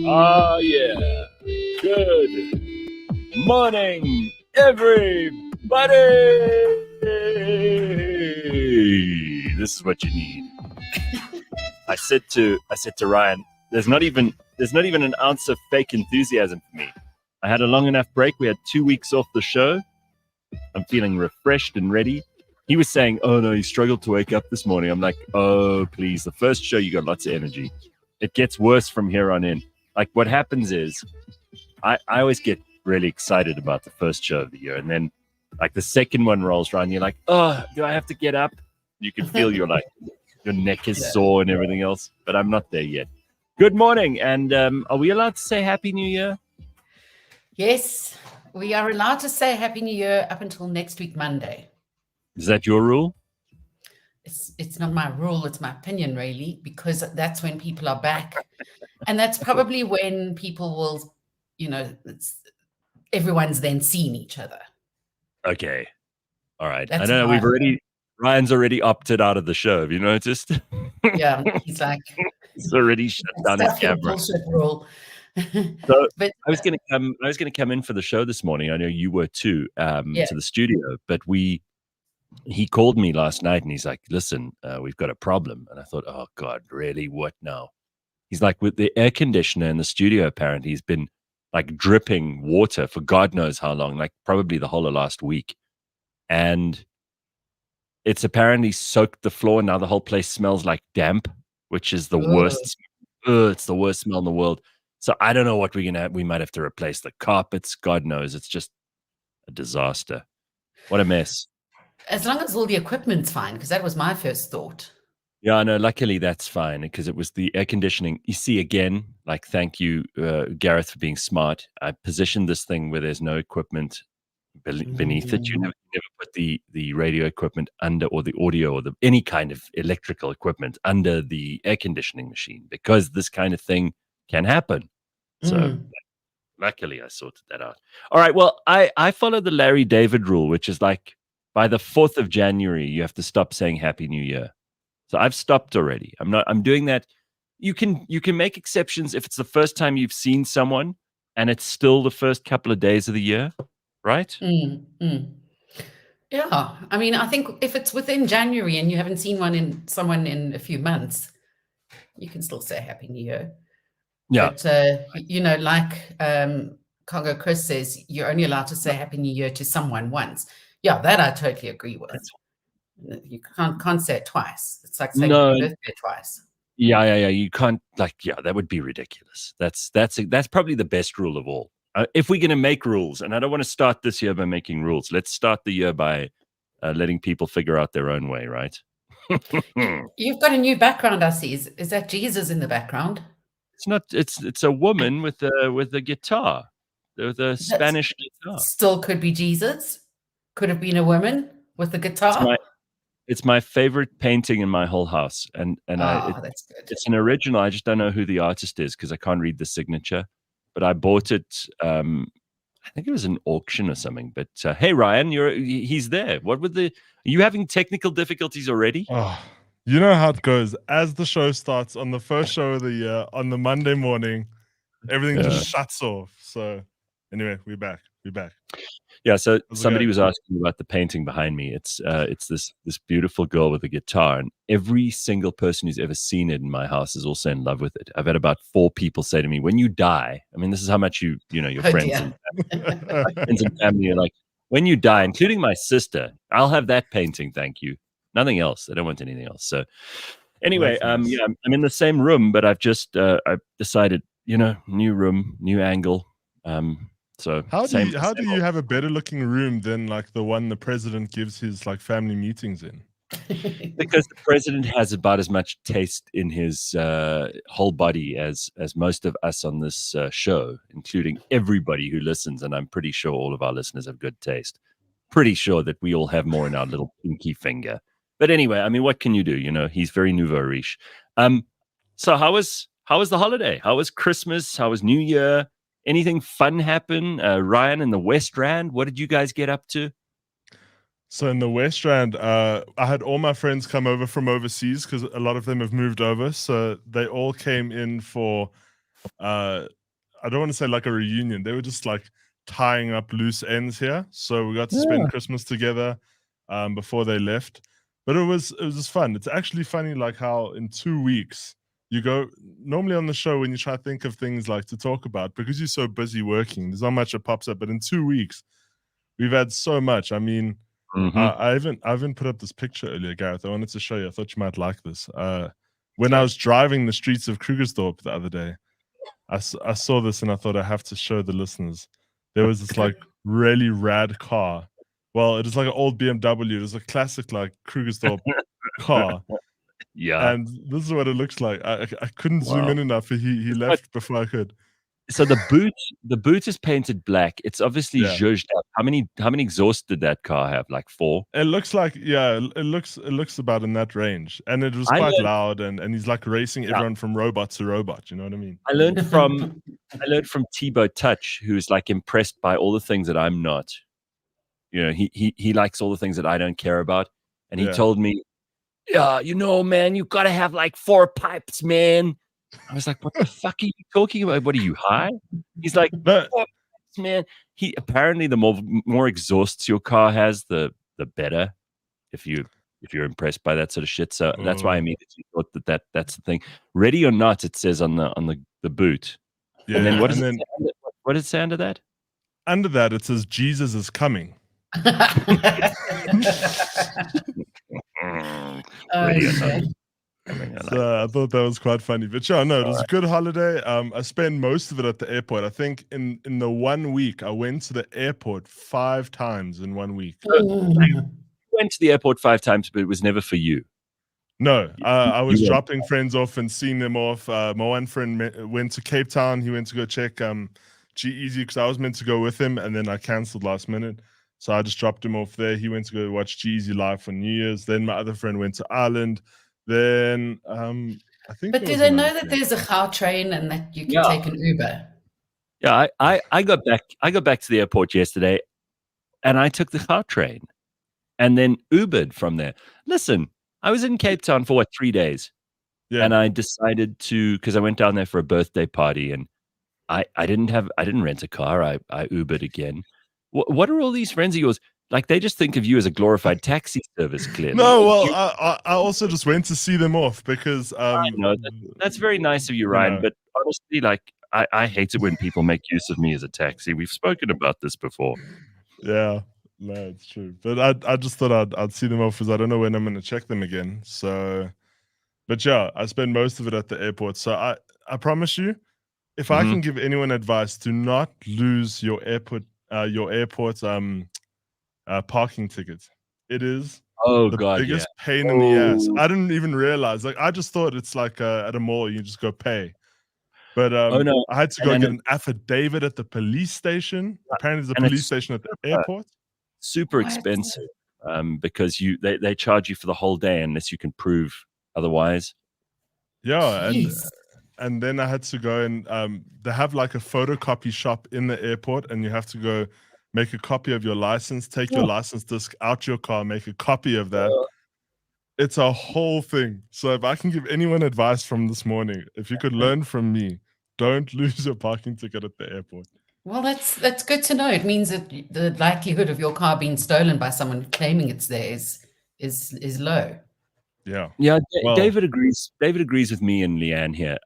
Oh, yeah. Good morning, everybody. This is what you need. I said to Ryan, there's not even an ounce of fake enthusiasm for me. I had a long enough break. We had 2 weeks off the show. I'm feeling refreshed and ready. He was saying, oh no, he struggled to wake up this morning. I'm like, oh, please. The first show, you got lots of energy. It gets worse from here on in. Like what happens is I always get really excited about the first show of the year. And then like the second one rolls around. You're like, oh, do I have to get up? You can feel your neck is sore and everything else. But I'm not there yet. Good morning. And are we allowed to say Happy New Year? Yes, we are allowed to say Happy New Year up until next week, Monday. Is that your rule? It's not my rule, it's my opinion, really, because that's when people are back. And that's probably when people will, everyone's then seen each other. Okay. All right. I know Ryan's already opted out of the show. Have you noticed? Yeah, he's like... He's already shut down his camera. Bullshit rule. So I was going to come in for the show this morning. I know you were too, to the studio, but he called me last night and he's like, listen, we've got a problem. And I thought, oh God, really? What now? He's like, with the air conditioner in the studio, apparently he's been like dripping water for God knows how long, like probably the whole of last week. And it's apparently soaked the floor. Now the whole place smells like damp, which is the worst. It's the worst smell in the world. So I don't know what we're going to have. We might have to replace the carpets. God knows. It's just a disaster. What a mess. As long as all the equipment's fine, because that was my first thought. Yeah, no, luckily that's fine because it was the air conditioning. You see, again, like, thank you, Gareth, for being smart. I positioned this thing where there's no equipment beneath it. You never put the radio equipment under, or the audio, or any kind of electrical equipment under the air conditioning machine, because this kind of thing can happen. So luckily I sorted that out. All right, well, I follow the Larry David rule, which is like by the 4th of January, you have to stop saying Happy New Year. So I've stopped already. I'm doing that. You can make exceptions if it's the first time you've seen someone and it's still the first couple of days of the year, right? Yeah. I mean, I think if it's within January and you haven't seen someone in a few months, you can still say Happy New Year. Yeah. But, like Congo Chris says, you're only allowed to say Happy New Year to someone once. Yeah, that I totally agree with. You can't say it twice. It's like saying happy birthday twice. Yeah. You can't, that would be ridiculous. That's probably the best rule of all. If we're going to make rules, and I don't want to start this year by making rules, let's start the year by letting people figure out their own way, right? You've got a new background, I see. Is that Jesus in the background? It's not. It's a woman with a guitar, with a Spanish guitar. Still could be Jesus. Could have been a woman with a guitar. It's my favorite painting in my whole house, and that's good. It's an original. I just don't know who the artist is because I can't read the signature. But I bought it. I think it was an auction or something. But hey, Ryan, he's there. Are you having technical difficulties already? Oh, you know how it goes. As the show starts on the first show of the year, on the Monday morning, everything just shuts off. So anyway, we're back. Yeah, so somebody was asking about the painting behind me. It's this beautiful girl with a guitar, and every single person who's ever seen it in my house is also in love with it. I've had about 4 people say to me, when you die, I mean, this is how much your friends and family are like, when you die, including my sister, I'll have that painting, thank you. Nothing else. I don't want anything else. So anyway, nice. I'm in the same room, but I've just I've decided, new room, new angle. So how do you have a better looking room than like the one the president gives his like family meetings in? Because the president has about as much taste in his whole body as most of us on this show, including everybody who listens. And I'm pretty sure all of our listeners have good taste. Pretty sure that we all have more in our little pinky finger. But anyway, I mean, what can you do? He's very nouveau riche. So how was the holiday? How was Christmas? How was New Year? Anything fun happen? Ryan in the West Rand, what did you guys get up to? So in the West Rand, I had all my friends come over from overseas because a lot of them have moved over. So they all came in for I don't want to say like a reunion. They were just like tying up loose ends here. So we got to spend Christmas together before they left. But it was just fun. It's actually funny like how in 2 weeks you go normally on the show when you try to think of things like to talk about because you're so busy working. There's not much that pops up. But in 2 weeks, we've had so much. I mean, I even put up this picture earlier, Gareth. I wanted to show you. I thought you might like this. When I was driving the streets of Krugersdorp the other day, I saw this and I thought I have to show the listeners. There was this like really rad car. Well, it is like an old BMW. It was a classic like Krugersdorp car. Yeah. And this is what it looks like. I couldn't zoom in enough. He left before I could. So the boot is painted black. It's obviously zhuzhed up. How many exhausts did that car have? Like 4? It looks like it looks about in that range. And it was quite loud and he's like racing everyone from robot to robot, you know what I mean? I learned from Thibaut Touch, who's like impressed by all the things that I'm not. You know, he likes all the things that I don't care about. And he told me, you know, man, you gotta have like 4 pipes, man. I was like, what the fuck are you talking about? What are you, high? He's like, man. He apparently the more exhausts your car has, the better. If you're impressed by that sort of shit. So that's why I immediately thought that's the thing. Ready or not, it says on the boot. Yeah. And then what does it say under that? Under that it says Jesus is coming. So I thought that was quite funny, but it was a good holiday. I spent most of it at the airport. I think in the 1 week I went to the airport 5 times in 1 week. I went to the airport 5 times, but it was never for you. No, I was dropping friends off and seeing them off. My one friend went to Cape Town. He went to go check G-Eazy because I was meant to go with him, and then I cancelled last minute. So I just dropped him off there. He went to go watch G-Eazy live for New Year's. Then my other friend went to Ireland. Then I think. But do they know that there's a Gautrain and that you can take an Uber? Yeah, I got back to the airport yesterday, and I took the Gautrain, and then Ubered from there. Listen, I was in Cape Town for 3 days, and I decided to because I went down there for a birthday party, and I didn't rent a car. I Ubered again. What are all these friends of yours? Like, they just think of you as a glorified taxi service, clearly. No, well, I also just went to see them off because... I know, that's very nice of you, Ryan, but honestly, like, I hate it when people make use of me as a taxi. We've spoken about this before. Yeah, no, it's true. But I just thought I'd see them off because I don't know when I'm going to check them again. So, but yeah, I spend most of it at the airport. So I promise you, if I can give anyone advice, do not lose your airport parking ticket. It is the biggest pain in the ass. I didn't even realize. Like, I just thought it's like at a mall you just go pay. But I had to go get an affidavit at the police station. Apparently, there's a police station at the airport. Super expensive because they charge you for the whole day unless you can prove otherwise. Yeah, and then I had to go and they have like a photocopy shop in the airport, and you have to go make a copy of your license, take your license disc out your car, make a copy of that. It's a whole thing. So if I can give anyone advice from this morning, if you could learn from me, don't lose your parking ticket at the airport. Well, that's good to know. It means that the likelihood of your car being stolen by someone claiming it's there is low. Yeah. Well, David agrees with me and Leigh-Ann here.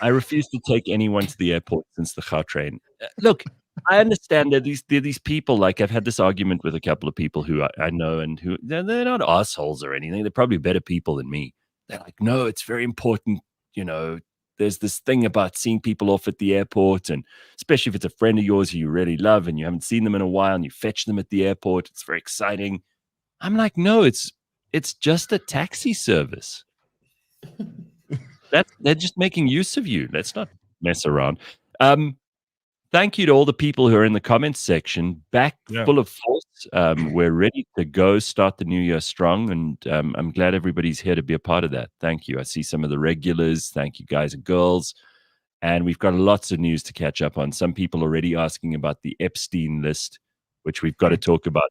I refuse to take anyone to the airport since the Gautrain. Look, I understand that these people, like, I've had this argument with a couple of people who I know, and who they're not assholes or anything. They're probably better people than me. They're like, no, it's very important. You know, there's this thing about seeing people off at the airport, and especially if it's a friend of yours who you really love and you haven't seen them in a while and you fetch them at the airport. It's very exciting. I'm like, no, it's just a taxi service. They're just making use of you. Let's not mess around. Thank you to all the people who are in the comments section. Full of force. We're ready to go, start the new year strong, and I'm glad everybody's here to be a part of that. Thank you. I see some of the regulars. Thank you, guys and girls. And we've got lots of news to catch up on. Some people already asking about the Epstein list, which we've got to talk about.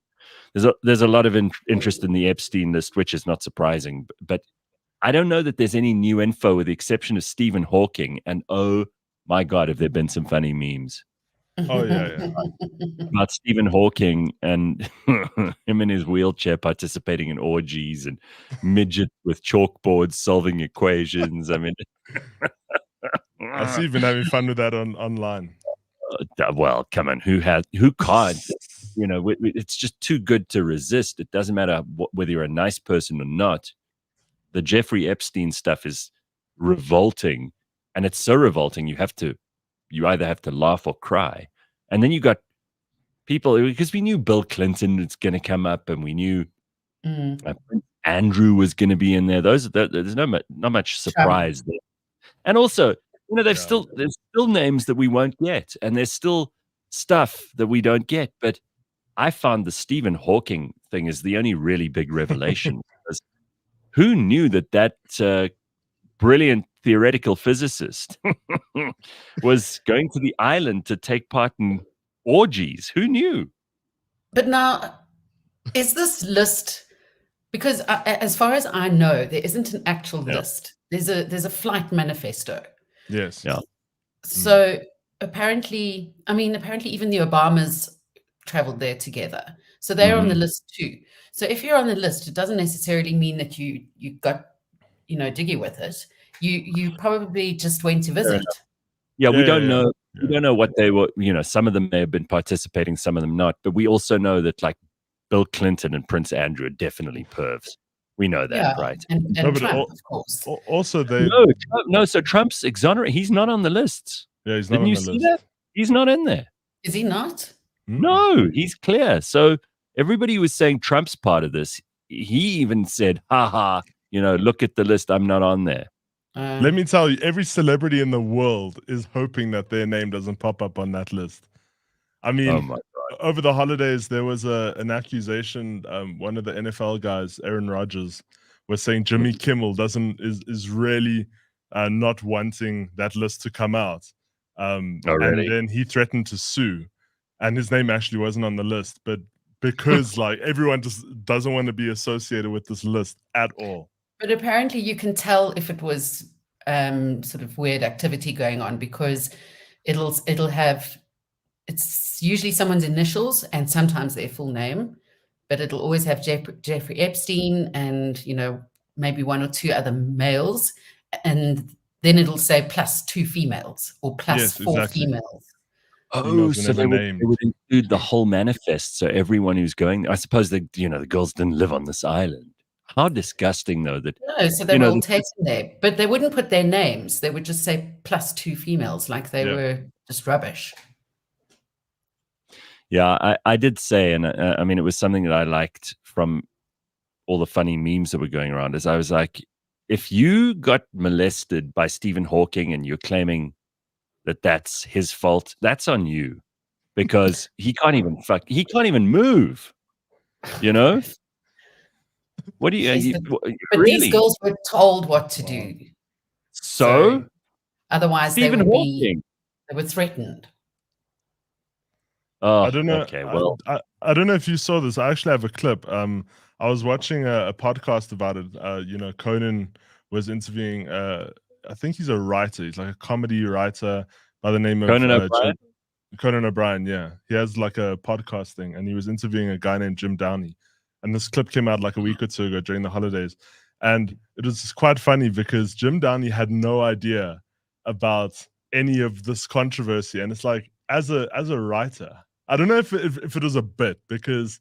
There's a lot of interest in the Epstein list, which is not surprising. But I don't know that there's any new info with the exception of Stephen Hawking. And oh my God, have there been some funny memes Oh yeah. about Stephen Hawking and him in his wheelchair participating in orgies and midgets with chalkboards solving equations. I mean, I see you've been having fun with that online. well, come on, who can't? You know, it's just too good to resist. It doesn't matter whether you're a nice person or not. The Jeffrey Epstein stuff is revolting, and it's so revolting you either have to laugh or cry. And then you got people, because we knew Bill Clinton was going to come up, and we knew Andrew was going to be in there. There's not much surprise there. And also, you know, there's still names that we won't get, and there's still stuff that we don't get. But I found the Stephen Hawking thing is the only really big revelation. Because who knew that brilliant theoretical physicist was going to the island to take part in orgies? Who knew? But now, is this list, because as far as I know, there isn't an actual list. There's a flight manifesto. Yes. Yeah. So apparently even the Obamas traveled there together. So they're on the list too. So if you're on the list, it doesn't necessarily mean that you got, you know, diggy with it. You probably just went to visit. Yeah, we don't know. We don't know what they were. You know, some of them may have been participating, some of them not. But we also know that, like, Bill Clinton and Prince Andrew are definitely pervs. We know that, right? And Trump, of course. Also, they no. So Trump's exonerated. He's not on the list. Yeah, he's not Didn't on you the see list. that? He's not in there. Is he not? No, he's clear. So everybody was saying Trump's part of this. He even said, "Ha ha, you know, look at the list. I'm not on there." Let me tell you, every celebrity in the world is hoping that their name doesn't pop up on that list. I mean, oh my God. Over the holidays, there was an accusation. One of the NFL guys, Aaron Rodgers, was saying Jimmy Kimmel is really not wanting that list to come out. Really? And then he threatened to sue, and his name actually wasn't on the list, but because like everyone just doesn't want to be associated with this list at all. But apparently you can tell if it was sort of weird activity going on, because it'll have, it's usually someone's initials and sometimes their full name, but it'll always have Jeffrey Epstein and, you know, maybe one or two other males, and then it'll say plus 2 females or plus 4 females. Oh, so they would include the whole manifest. So everyone who's going, I suppose the girls didn't live on this island. How disgusting, though. That no, so they were all taken there, but they wouldn't put their names. They would just say plus 2 females, like they were just rubbish. Yeah, I did say, and I mean, it was something that I liked from all the funny memes that were going around, is I was like, if you got molested by Stephen Hawking and you're claiming that that's his fault, that's on you, because he can't even move, you know? What do you? But really? These girls were told what to do. So otherwise, Stephen they were threatened. Oh, I don't know. Okay, well, I don't know if you saw this. I actually have a clip. I was watching a podcast about it. You know, Conan was interviewing. I think he's a writer. He's like a comedy writer by the name of Conan O'Brien. Conan O'Brien. Yeah, he has like a podcast thing, and he was interviewing a guy named Jim Downey. And this clip came out like a week or two ago during the holidays. And it was quite funny because Jim Downey had no idea about any of this controversy. And it's like, as a writer, I don't know if it was a bit, because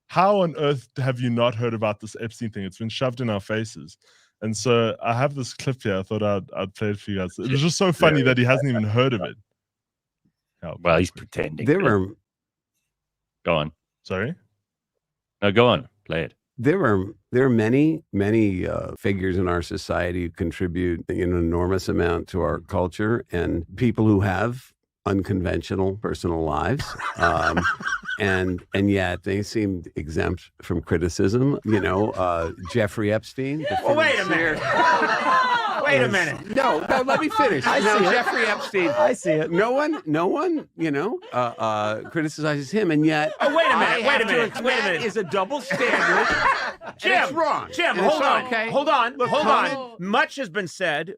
how on earth have you not heard about this Epstein thing? It's been shoved in our faces. And so I have this clip here. I thought I'd play it for you guys. It was just so funny that he hasn't even heard of it. Well, he's pretending. Go on. Sorry? No, go on. Play it. There are many figures in our society who contribute an enormous amount to our culture, and people who have unconventional personal lives, and yet they seem exempt from criticism. You know, Jeffrey Epstein. Well, wait a minute. Wait a minute. No, let me finish. I see Jeffrey Epstein. I see it. No one, criticizes him, and yet. Oh, wait a minute. That is a double standard. Jim, it's wrong. Jim, hold on. Okay. Hold on. Much has been said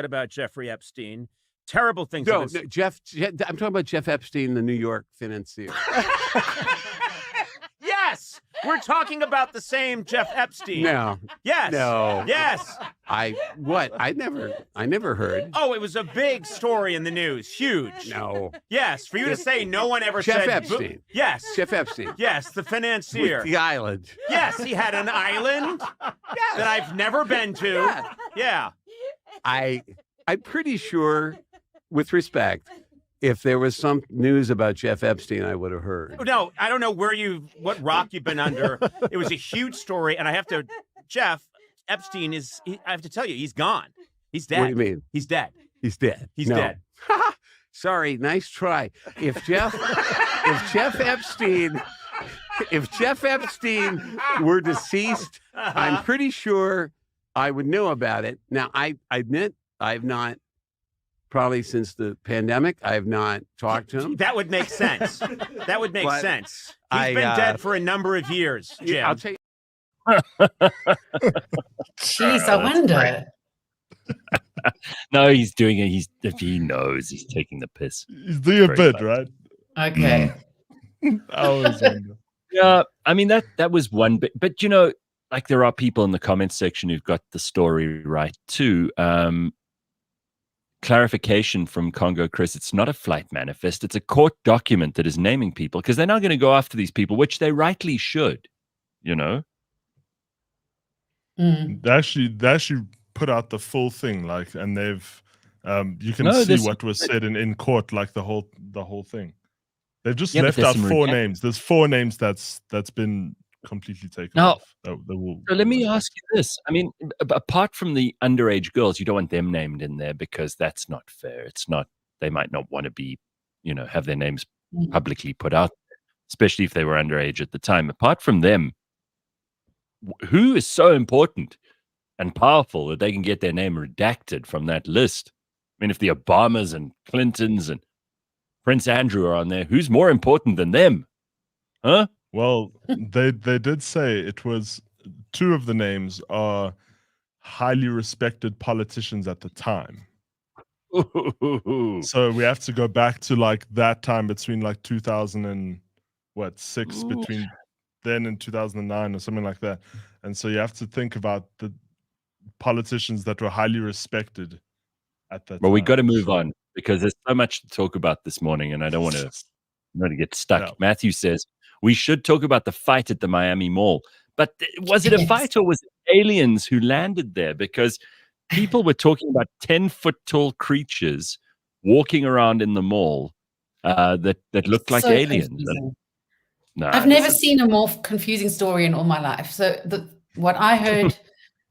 about Jeffrey Epstein. terrible things. No, Jeff. I'm talking about Jeff Epstein, the New York financier. Yes, we're talking about the same Jeff Epstein. No. Yes. No. Yes. I never heard. Oh, it was a big story in the news. Huge. No. Yes, for you to say no one ever Jeff said. Epstein. Yes. Jeff Epstein. Yes, the financier. With the island. Yes, he had an island that I've never been to. Yeah. I'm pretty sure, with respect, if there was some news about Jeff Epstein, I would have heard. No, I don't know what rock you've been under. It was a huge story, and Jeff Epstein I have to tell you, he's gone. He's dead. What do you mean? He's dead. He's dead. He's dead. Sorry, nice try. If Jeff Epstein were deceased, I'm pretty sure I would know about it. Now, I admit I've not. Probably since the pandemic, I have not talked to him. That would make sense. That would make sense. He's been dead for a number of years, Jim. I'll tell you. Jeez, I wonder. No, he's doing it. If he knows, he's taking the piss. He's doing a bit, right? Okay. I always wonder. Yeah, I mean that was one bit, but like there are people in the comments section who've got the story right too. Clarification from Congo Chris, it's not a flight manifest, it's a court document that is naming people, because they're now going to go after these people, which they rightly should, Mm. They actually put out the full thing, like, and they've you can see what was said in court, like the whole thing. They've just left out 4 names. There's 4 names that's been completely taken off. So let me ask you this. I mean, apart from the underage girls, you don't want them named in there because that's not fair. It's not, they might not want to be, have their names publicly put out, especially if they were underage at the time. Apart from them, who is so important and powerful that they can get their name redacted from that list? I mean, if the Obamas and Clintons and Prince Andrew are on there, who's more important than them? Huh? Well, they did say it was 2 of the names are highly respected politicians at the time. So we have to go back to like that time between like 2006 between then and 2009 or something like that. And so you have to think about the politicians that were highly respected at that time. Well, we got to move on because there's so much to talk about this morning, and I don't want to get stuck. No. Matthew says we should talk about the fight at the Miami Mall. But was it a fight or was it aliens who landed there? Because people were talking about 10-foot-tall creatures walking around in the mall that looked like aliens. No, I've never seen a more confusing story in all my life. So what I heard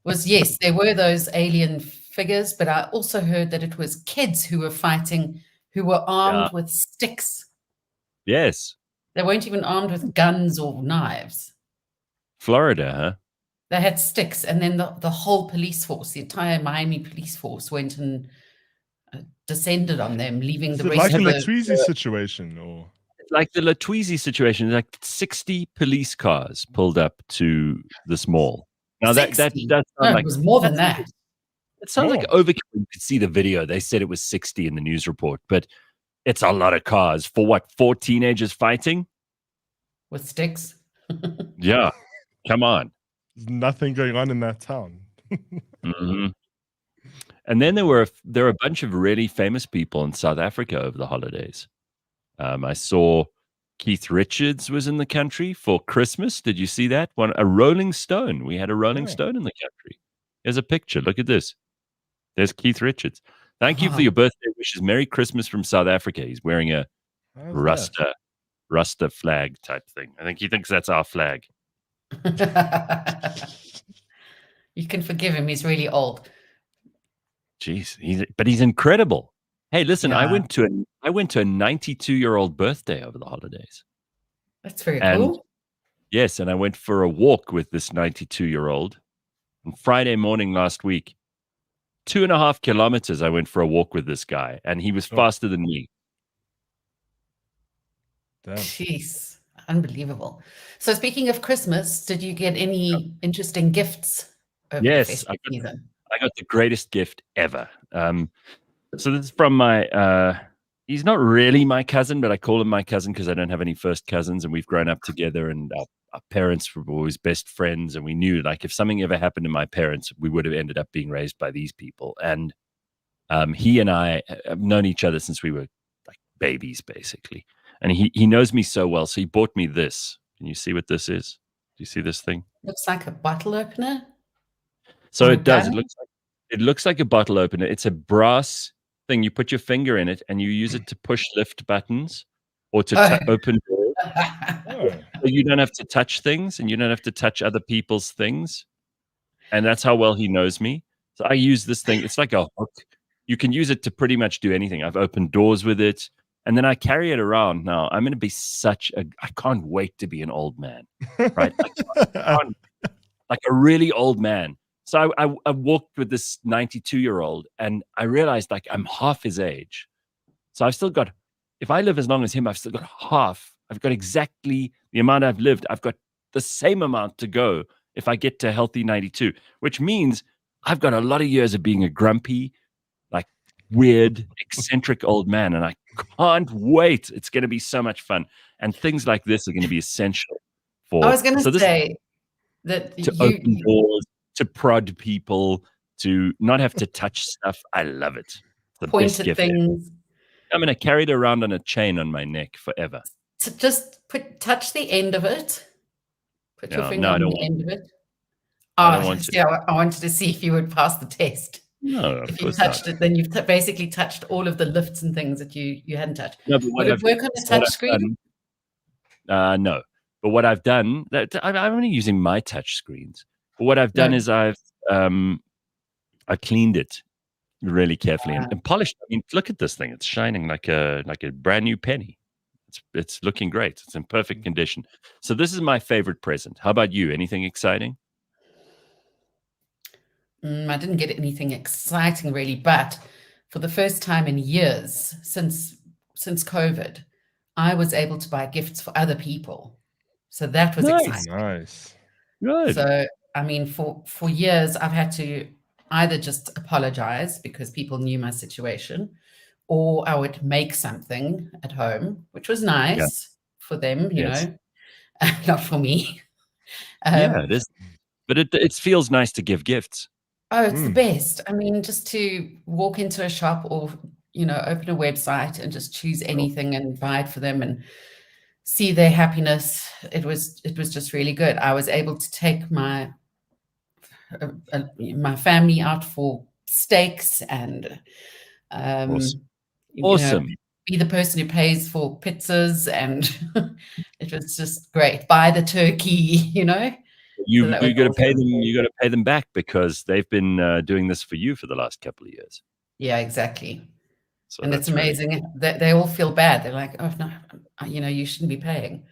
was, yes, there were those alien figures, but I also heard that it was kids who were fighting, who were armed with sticks. Yes. They weren't even armed with guns or knives. Florida, huh? They had sticks, and then the whole police force, the entire Miami police force, went and descended on them, leaving the rest like of a Latweezy situation, or like the Latweezy situation. Like 60 police cars pulled up to this mall. Now that it was more than that. It sounds like overkill. You could see the video. They said it was 60 in the news report, but it's a lot of cars for what? 4 teenagers fighting with sticks. Yeah, come on. There's nothing going on in that town. Mm-hmm. And then there were a bunch of really famous people in South Africa over the holidays. I saw Keith Richards was in the country for Christmas. Did you see that one? A Rolling Stone. We had a Rolling Stone in the country. Here's a picture. Look at this. There's Keith Richards. Thank you for your birthday wishes. Merry Christmas from South Africa. He's wearing a Rasta flag type thing. I think he thinks that's our flag. You can forgive him. He's really old. Jeez, he's incredible. Hey, listen, I went to a 92-year-old birthday over the holidays. That's very cool. Yes, and I went for a walk with this 92-year-old on Friday morning last week. 2.5 kilometers I went for a walk with this guy, and he was faster than me. Damn. Jeez, unbelievable. So speaking of Christmas, did you get any interesting gifts over the festive season? I got the greatest gift ever. So this is from my. He's not really my cousin, but I call him my cousin because I don't have any first cousins, and we've grown up together, and our parents were always best friends, and we knew like if something ever happened to my parents, we would have ended up being raised by these people. And he and I have known each other since we were like babies, basically. And he knows me so well, so he bought me this. Can you see what this is? Do you see this thing? Looks like a bottle opener. So Or it does. gun? It looks like a bottle opener. It's a brass thing. You put your finger in it, and you use it to push lift buttons or to open doors. Oh. So you don't have to touch things, and you don't have to touch other people's things. And that's how well he knows me. So I use this thing. It's like a hook. You can use it to pretty much do anything. I've opened doors with it, and then I carry it around. Now I'm going to be I can't wait to be an old man, right? Like a really old man. So I walked with this 92-year-old, and I realized like I'm half his age. So I've still got, if I live as long as him, I've still got half. I've got exactly the amount I've lived. I've got the same amount to go if I get to healthy 92, which means I've got a lot of years of being a grumpy, like weird, eccentric old man. And I can't wait. It's going to be so much fun. And things like this are going to be essential for. I was going to say that to open doors, to prod people, to not have to touch stuff. I love it. It's the point best at gift ever. things. I'm going to carry it around on a chain on my neck forever. To just touch the end of it. Put your finger on the end of it. I don't want to. I wanted to see if you would pass the test. No, if you touched it, then you've basically touched all of the lifts and things that you hadn't touched. No, but would it work on a touch screen? No. But what I've done, I'm only using my touch screens. But what I've done is I cleaned it really carefully and polished. I mean, look at this thing; it's shining like a brand new penny. It's looking great. It's in perfect condition. So this is my favorite present. How about you? Anything exciting? I didn't get anything exciting really, but for the first time in years since COVID, I was able to buy gifts for other people. So that was exciting. Nice. Good. So, I mean, for years, I've had to either just apologize because people knew my situation, or I would make something at home, which was nice for them, you know, not for me. Yeah, it is. But it feels nice to give gifts. Oh, it's the best. I mean, just to walk into a shop or, you know, open a website and just choose anything and buy it for them and see their happiness. It was just really good. I was able to take my family out for steaks and Awesome. You know, be the person who pays for pizzas, and it was just great. Buy the turkey, you know. You got to pay them. You got to pay them back because they've been doing this for you for the last couple of years. Yeah, exactly. So and it's amazing. Really they all feel bad. They're like, "Oh no, you know, you shouldn't be paying."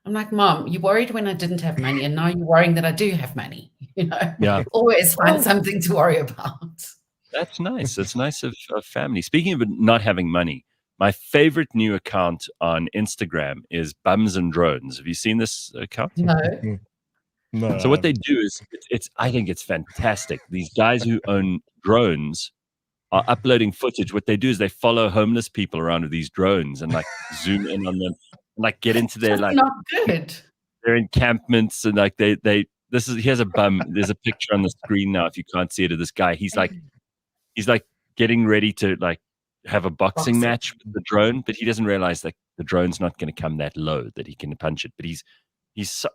I'm like, "Mom, you worried when I didn't have money, and now you're worrying that I do have money." You know, always find something to worry about. That's nice. That's nice of family. Speaking of not having money, my favorite new account on Instagram is Bums and Drones. Have you seen this account? No. No. So what they do is, I think it's fantastic. These guys who own drones are uploading footage. What they do is they follow homeless people around with these drones and like zoom in on them, and like get into their like not good. Their encampments, and like here's a bum. There's a picture on the screen now. If you can't see it, of this guy, he's like getting ready to like have a boxing match with the drone, but he doesn't realize that the drone's not going to come that low that he can punch it. But he's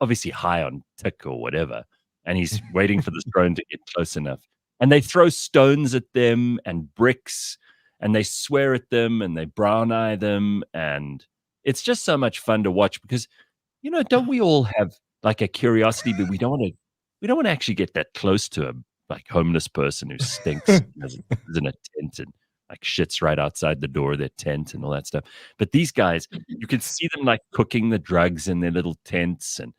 obviously high on tick or whatever, and he's waiting for this drone to get close enough. And they throw stones at them and bricks, and they swear at them and they brown eye them, and it's just so much fun to watch because, you know, don't we all have like a curiosity, but we don't want to actually get that close to a like homeless person who stinks is in a tent and like shits right outside the door of their tent and all that stuff. But these guys, you can see them like cooking the drugs in their little tents, and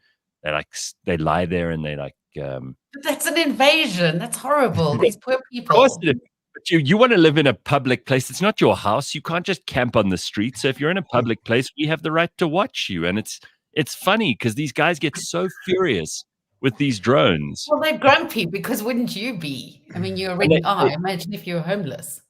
they lie there and they like. But that's an invasion. That's horrible. These poor people. Of course it is. But you want to live in a public place. It's not your house. You can't just camp on the street. So if you're in a public place, we have the right to watch you. And it's funny because these guys get so furious with these drones. Well, they're grumpy because wouldn't you be? I mean, you already are. Imagine if you were homeless.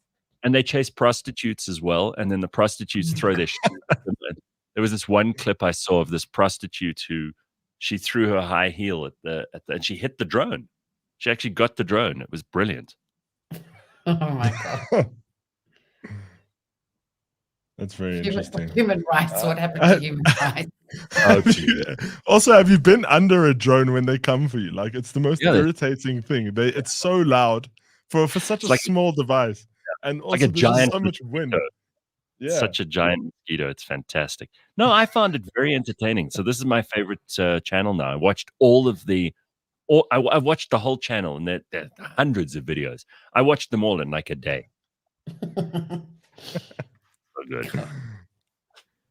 And they chase prostitutes as well, and then the prostitutes throw their shoes at them. And there was this one clip I saw of this prostitute who she threw her high heel and she hit the drone. She actually got the drone. It was brilliant. Oh my God. That's very interesting. Human rights. What happened to human rights? Also, have you been under a drone when they come for you? Like, it's the most irritating thing. It's so loud for such a small device. And also, like a giant so much wind. Yeah. Such a giant mosquito. It's fantastic. No, I found it very entertaining. So this is my favorite channel now. I watched I watched the whole channel, and there are hundreds of videos. I watched them all in like a day. So good.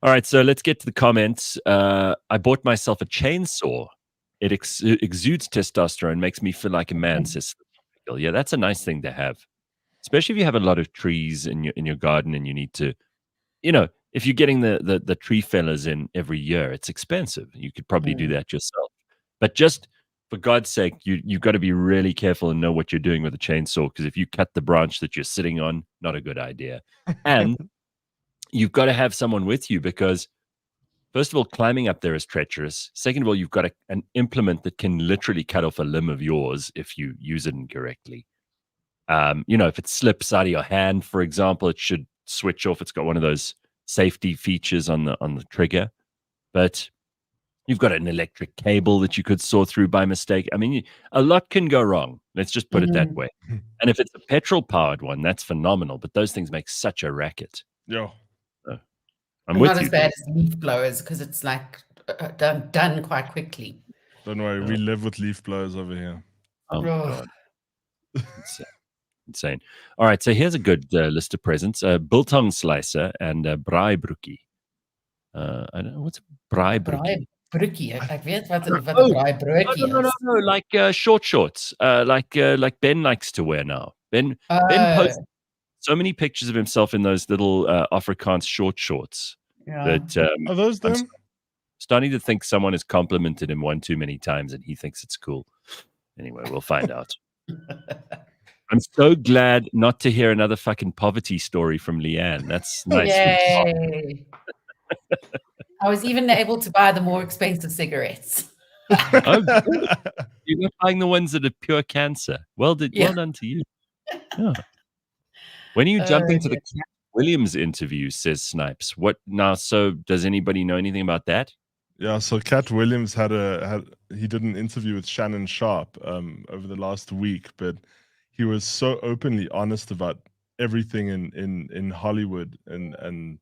All right, so let's get to the comments. I bought myself a chainsaw. It exudes testosterone, makes me feel like a man. Says, yeah, that's a nice thing to have, especially if you have a lot of trees in your garden and you need to, if you're getting the tree fellers in every year, it's expensive. You could probably do that yourself, but just for God's sake, you've got to be really careful and know what you're doing with a chainsaw, because if you cut the branch that you're sitting on, not a good idea. And you've got to have someone with you, because first of all, climbing up there is treacherous. Second of all, you've got an implement that can literally cut off a limb of yours if you use it incorrectly. If it slips out of your hand, for example, it should switch off. It's got one of those safety features on the trigger, but you've got an electric cable that you could saw through by mistake. I mean, a lot can go wrong. Let's just put it that way. And if it's a petrol-powered one, that's phenomenal. But those things make such a racket. Yeah. I'm not as bad as leaf blowers, because it's like done quite quickly. Don't worry, we live with leaf blowers over here. Oh, God. Insane. All right, so here's a good list of presents. Biltong slicer and braaibroekie. I don't know, what's braaibroekie? Braaibroekie. Ek weet wat 'n braaibroekie is. No, like short shorts, like Ben likes to wear now. Ben posts so many pictures of himself in those little Afrikaans short shorts. That are those them? I'm starting to think someone has complimented him one too many times, and he thinks it's cool. Anyway, we'll find out. I'm so glad not to hear another fucking poverty story from Leigh-Ann. That's nice. Yay. I was even able to buy the more expensive cigarettes. Oh, you're not buying the ones that are pure cancer. Well done to you. Yeah. When are you jumping to the Cat Williams interview, says Snipes. What now? So does anybody know anything about that? Yeah, so Cat Williams he did an interview with Shannon Sharp over the last week, but he was so openly honest about everything in Hollywood, and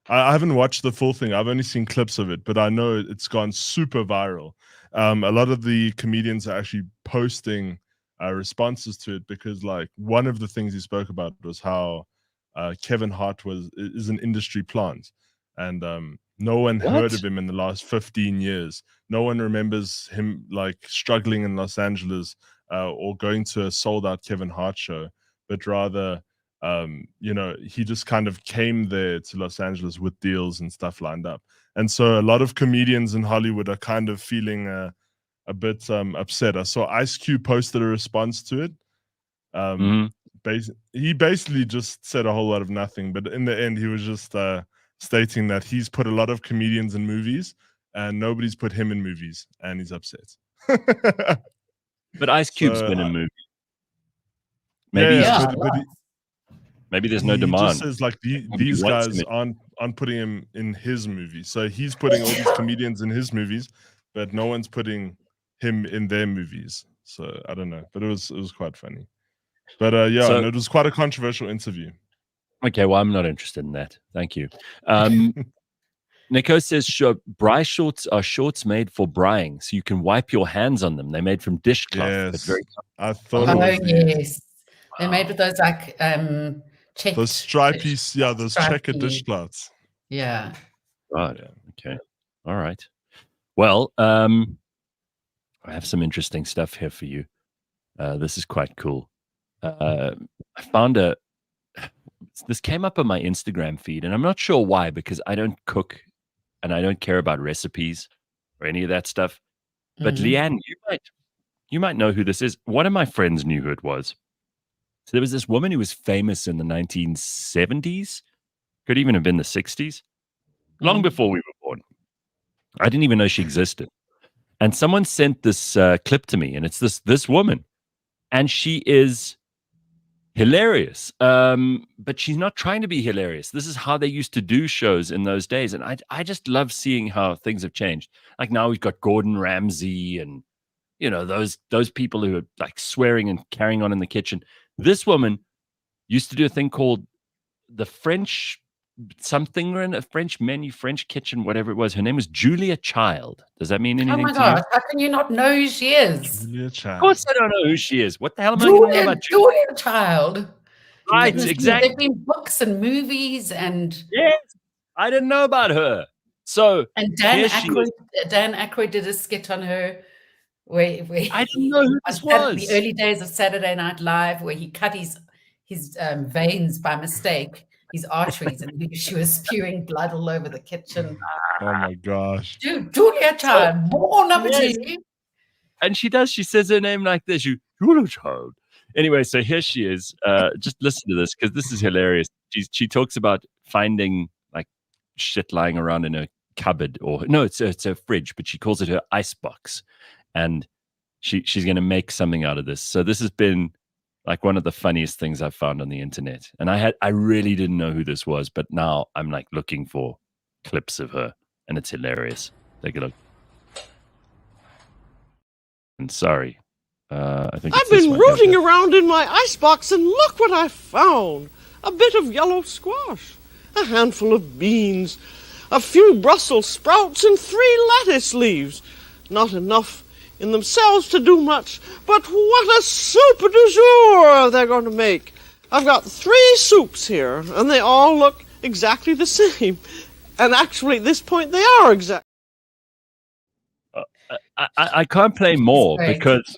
I haven't watched the full thing. I've only seen clips of it, but I know it's gone super viral. A lot of the comedians are actually posting responses to it, because like one of the things he spoke about was how Kevin Hart is an industry plant, and no one heard of him in the last 15 years. No one remembers him like struggling in Los Angeles or going to a sold-out Kevin Hart show, but rather he just kind of came there to Los Angeles with deals and stuff lined up. And so a lot of comedians in Hollywood are kind of feeling a bit upset. I saw Ice Cube posted a response to it. He basically just said a whole lot of nothing, but in the end, he was just stating that he's put a lot of comedians in movies and nobody's put him in movies, and he's upset. But Ice Cube's been in movies. Maybe there's no demand. He just says like these guys aren't putting him in his movie, so he's putting all these comedians in his movies, but no one's putting him in their movies. So I don't know, but it was quite funny. But it was quite a controversial interview. Okay, well, I'm not interested in that. Thank you. Nico says braai shorts are shorts made for braaiing, so you can wipe your hands on them. They're made from dishcloth. Yes, I thought. Oh yes, they're made with those like checked. Those stripy, those checkered dishcloths. Yeah. Right. Yeah. Okay. All right. Well, I have some interesting stuff here for you. This is quite cool. I found this came up on my Instagram feed, and I'm not sure why, because I don't cook and I don't care about recipes or any of that stuff. But Leigh-Ann, you might know who this is. One of my friends knew who it was. So there was this woman who was famous in the 1970s, could even have been the 60s, long before we were born. I didn't even know she existed. And someone sent this clip to me, and it's this woman, and she is hilarious. But she's not trying to be hilarious. This is how they used to do shows in those days, and I just love seeing how things have changed. Like now we've got Gordon Ramsay and those people who are like swearing and carrying on in the kitchen. This woman used to do a thing called the French something, or in a French menu, French kitchen, whatever it was. Her name was Julia Child. Does that mean anything? Oh my God! How can you not know who she is? Julia Child. Of course, I don't know who she is. What the hell am I going to know about Julia Child? Right, exactly. There've been books and movies and yes, I didn't know about her. So and Dan Aykroyd did a skit on her. Where I didn't know who this was. The early days of Saturday Night Live, where he cut his veins by mistake, his arteries, and she was spewing blood all over the kitchen. Oh my gosh. Dude, Julia Child, more number two. And she says her name like this, Julia Child. Anyway, so here she is. Just listen to this, because this is hilarious. She talks about finding like shit lying around in her cupboard, or no, it's her fridge, but she calls it her ice box. And she's going to make something out of this. So this has been like one of the funniest things I've found on the internet. And I really didn't know who this was, but now I'm like looking for clips of her, and it's hilarious. Take a look. And sorry, I think I've been rooting around in my icebox, and look what I found. A bit of yellow squash, a handful of beans, a few Brussels sprouts, and 3 lettuce leaves. Not enough in themselves to do much, but what a soup du jour they're going to make. I've got 3 soups here, and they all look exactly the same. And actually, at this point, they are exact. I can't play more because,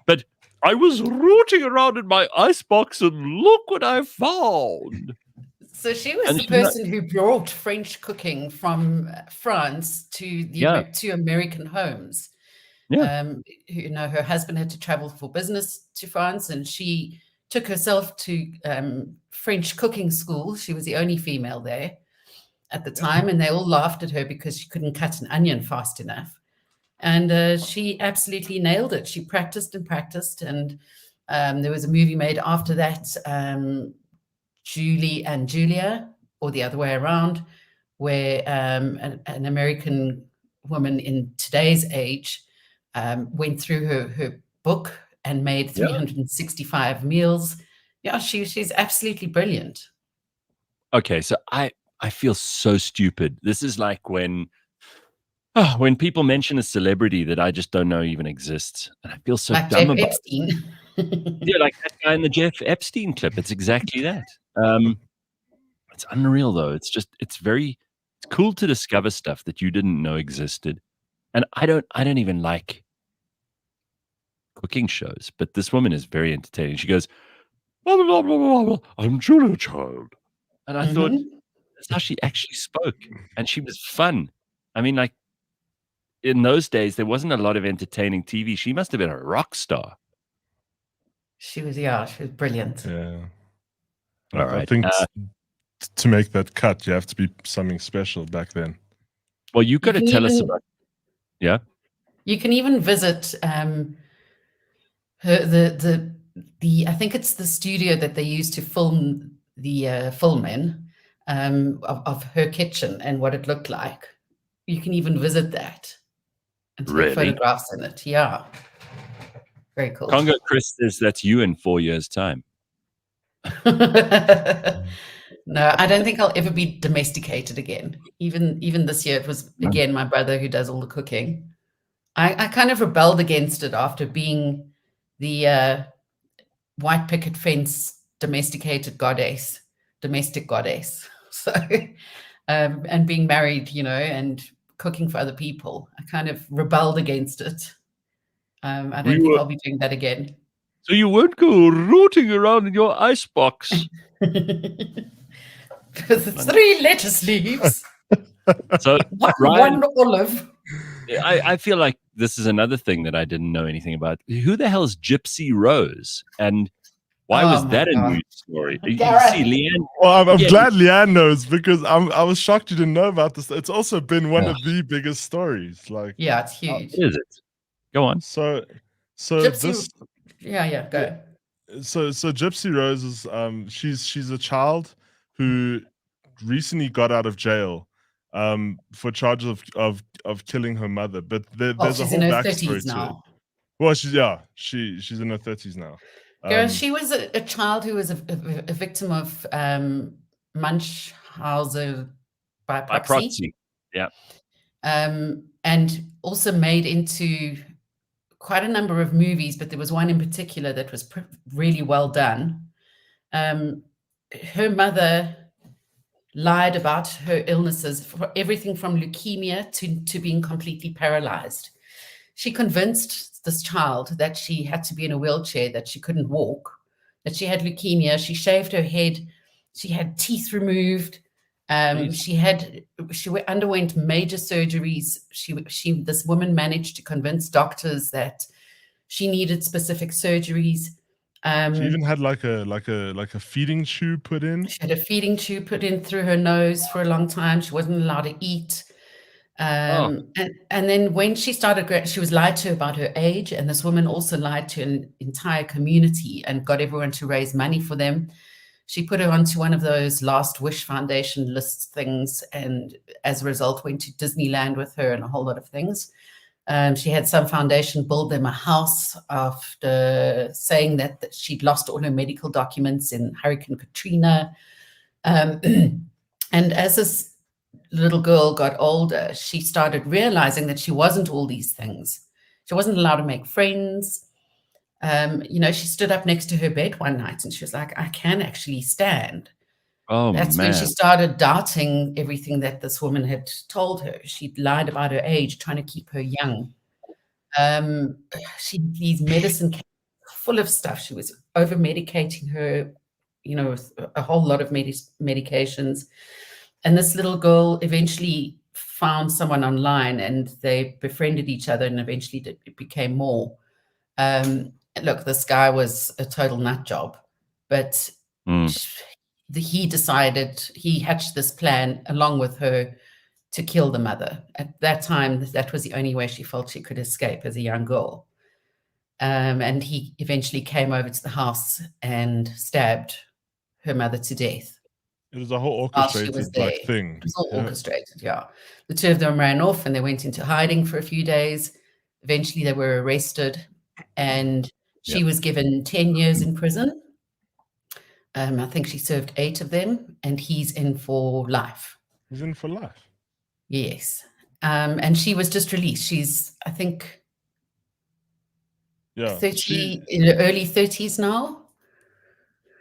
but I was rooting around in my icebox, and look what I found. So she was the person who brought French cooking from France to American homes. Yeah. Her husband had to travel for business to France, and she took herself to French cooking school. She was the only female there at the time, and they all laughed at her because she couldn't cut an onion fast enough. And she absolutely nailed it. She practiced and practiced, and there was a movie made after that, Julie and Julia, or the other way around, where an American woman in today's age went through her book and made 365 meals. Yeah, she's absolutely brilliant. Okay, so I feel so stupid. This is like when people mention a celebrity that I just don't know even exists, and I feel so like dumb Jeff about Epstein. Yeah, like that guy in the Jeff Epstein clip. It's exactly that. It's unreal though. It's cool to discover stuff that you didn't know existed. And I don't even like cooking shows, but this woman is very entertaining. She goes, blah, blah, blah, blah, blah, I'm Julia Child. And I thought, that's how she actually spoke. And she was fun. I mean, like, in those days, there wasn't a lot of entertaining TV. She must have been a rock star. She was brilliant. Yeah. All right. I think to make that cut, you have to be something special back then. Well, you got to tell us about. Yeah. You can even visit the I think it's the studio that they used to film the film in of her kitchen and what it looked like. You can even visit that and take photographs in it. Yeah. Very cool. Congo Chris says that's you in 4 years' time. No, I don't think I'll ever be domesticated again. Even this year, it was again my brother who does all the cooking. I kind of rebelled against it after being the white picket fence domestic goddess. So, and being married, and cooking for other people, I kind of rebelled against it. I don't think I'll be doing that again. So you won't go rooting around in your icebox. Because it's 3 lettuce leaves. So one olive. I feel like this is another thing that I didn't know anything about. Who the hell is Gypsy Rose? And Why Oh was my that a God. news story? You Gareth. see, Leigh-Ann. Well, I'm Yeah. glad Leigh-Ann knows, because I was shocked you didn't know about this. It's also been one of the biggest stories. Like, Yeah, it's huge. What is it? Go on. so Gypsy, this yeah, go. so Gypsy Rose is she's a child who recently got out of jail for charges of killing her mother. But Well, there's a she's whole in her backstory 30s to it. now. Well, she's in her 30s now. Gareth, she was a child who was a victim of Munchausen by By proxy. proxy. Yeah. And also made into quite a number of movies, but there was one in particular that was really well done. Her mother lied about her illnesses, for everything from leukemia to being completely paralyzed. She convinced this child that she had to be in a wheelchair, that she couldn't walk, that she had leukemia. She shaved her head. She had teeth removed. She underwent major surgeries. This woman managed to convince doctors that she needed specific surgeries. She even had like a feeding tube put in. She had a feeding tube put in through her nose for a long time. She wasn't allowed to eat. And then when she started, she was lied to about her age. And this woman also lied to an entire community and got everyone to raise money for them. She put her onto one of those Last Wish Foundation lists things, and as a result went to Disneyland with her and a whole lot of things. She had some foundation build them a house after saying that she'd lost all her medical documents in Hurricane Katrina. And as this little girl got older, she started realizing that she wasn't all these things. She wasn't allowed to make friends. She stood up next to her bed one night and she was like, I can actually stand. That's when she started doubting everything that this woman had told her. She'd lied about her age, trying to keep her young. She had these medicine cabinets full of stuff. She was over-medicating her, with a whole lot of medications. And this little girl eventually found someone online and they befriended each other, and eventually it became more. Look, this guy was a total nut job, but he hatched this plan along with her to kill the mother. At that time, that was the only way she felt she could escape as a young girl. And he eventually came over to the house and stabbed her mother to death. It was a whole orchestrated thing. It was all orchestrated, yeah. The two of them ran off and they went into hiding for a few days. Eventually they were arrested and she was given 10 years in prison. I think she served 8 of them, and he's in for life. He's in for life? Yes. And she was just released. She's, I think, 30, in her early 30s now.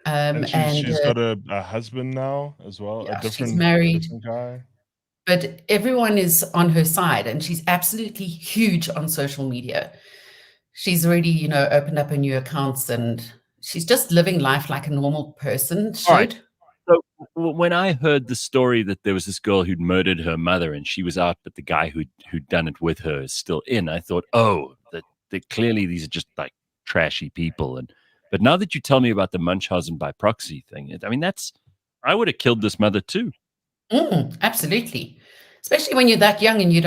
And she's got a husband now as well, yeah, a different, she's married. a different guy. But everyone is on her side, and she's absolutely huge on social media. She's already, opened up her new accounts, and she's just living life like a normal person should. Right. So when I heard the story that there was this girl who'd murdered her mother and she was out, but the guy who'd done it with her is still in, I thought, that clearly these are just like trashy people. But now that you tell me about the Munchausen by proxy thing, I would have killed this mother too. Absolutely. Especially when you're that young and you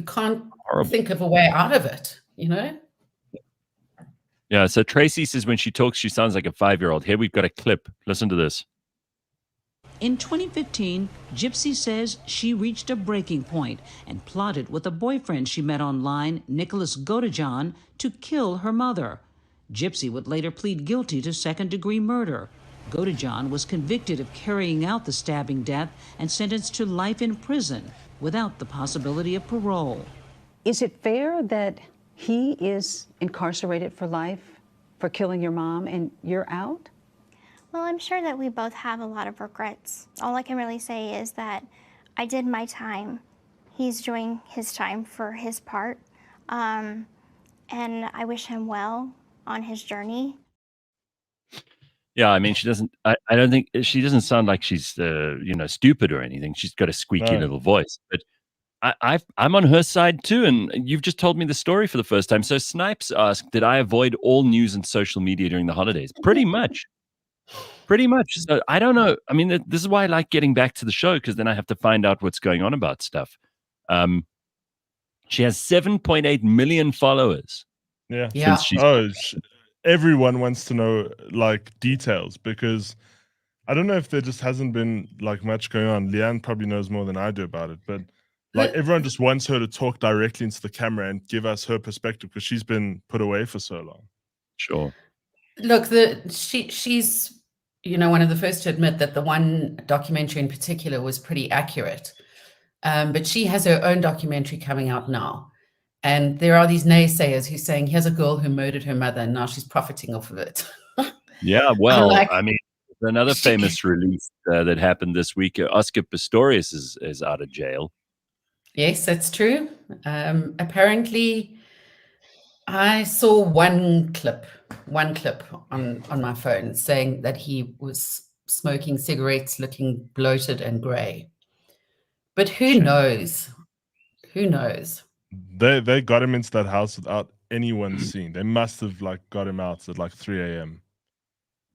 can't think of a way out of it, Yeah, so Tracy says when she talks, she sounds like a 5-year-old. Here we've got a clip. Listen to this. In 2015, Gypsy says she reached a breaking point and plotted with a boyfriend she met online, Nicholas Godejohn, to kill her mother. Gypsy would later plead guilty to second-degree murder. Godejohn was convicted of carrying out the stabbing death and sentenced to life in prison without the possibility of parole. Is it fair that he is incarcerated for life for killing your mom and you're out? Well, I'm sure that we both have a lot of regrets. All I can really say is that I did my time. He's doing his time for his part. And I wish him well on his journey. Yeah, she doesn't, I don't think, she doesn't sound like she's, stupid or anything. She's got a squeaky little voice. But I'm on her side too, and you've just told me the story for the first time. So Snipes asked, did I avoid all news and social media during the holidays? Pretty much. Pretty much. So I don't know. I mean, this is why I like getting back to the show, because then I have to find out what's going on about stuff. She has 7.8 million followers. Yeah. Yeah. Everyone wants to know like details, because I don't know if there just hasn't been like much going on. Leigh-Ann probably knows more than I do about it, but like everyone just wants her to talk directly into the camera and give us her perspective, because she's been put away for so long. Sure. Look, she's one of the first to admit that the one documentary in particular was pretty accurate. But she has her own documentary coming out now. And there are these naysayers who's saying, here's a girl who murdered her mother and now she's profiting off of it. Yeah, well, I mean, another famous release that happened this week, Oscar Pistorius is out of jail. Yes, that's true. Apparently, I saw one clip on my phone saying that he was smoking cigarettes, looking bloated and grey. But who knows? Who knows? They got him into that house without anyone seeing. They must have like got him out at like 3 a.m.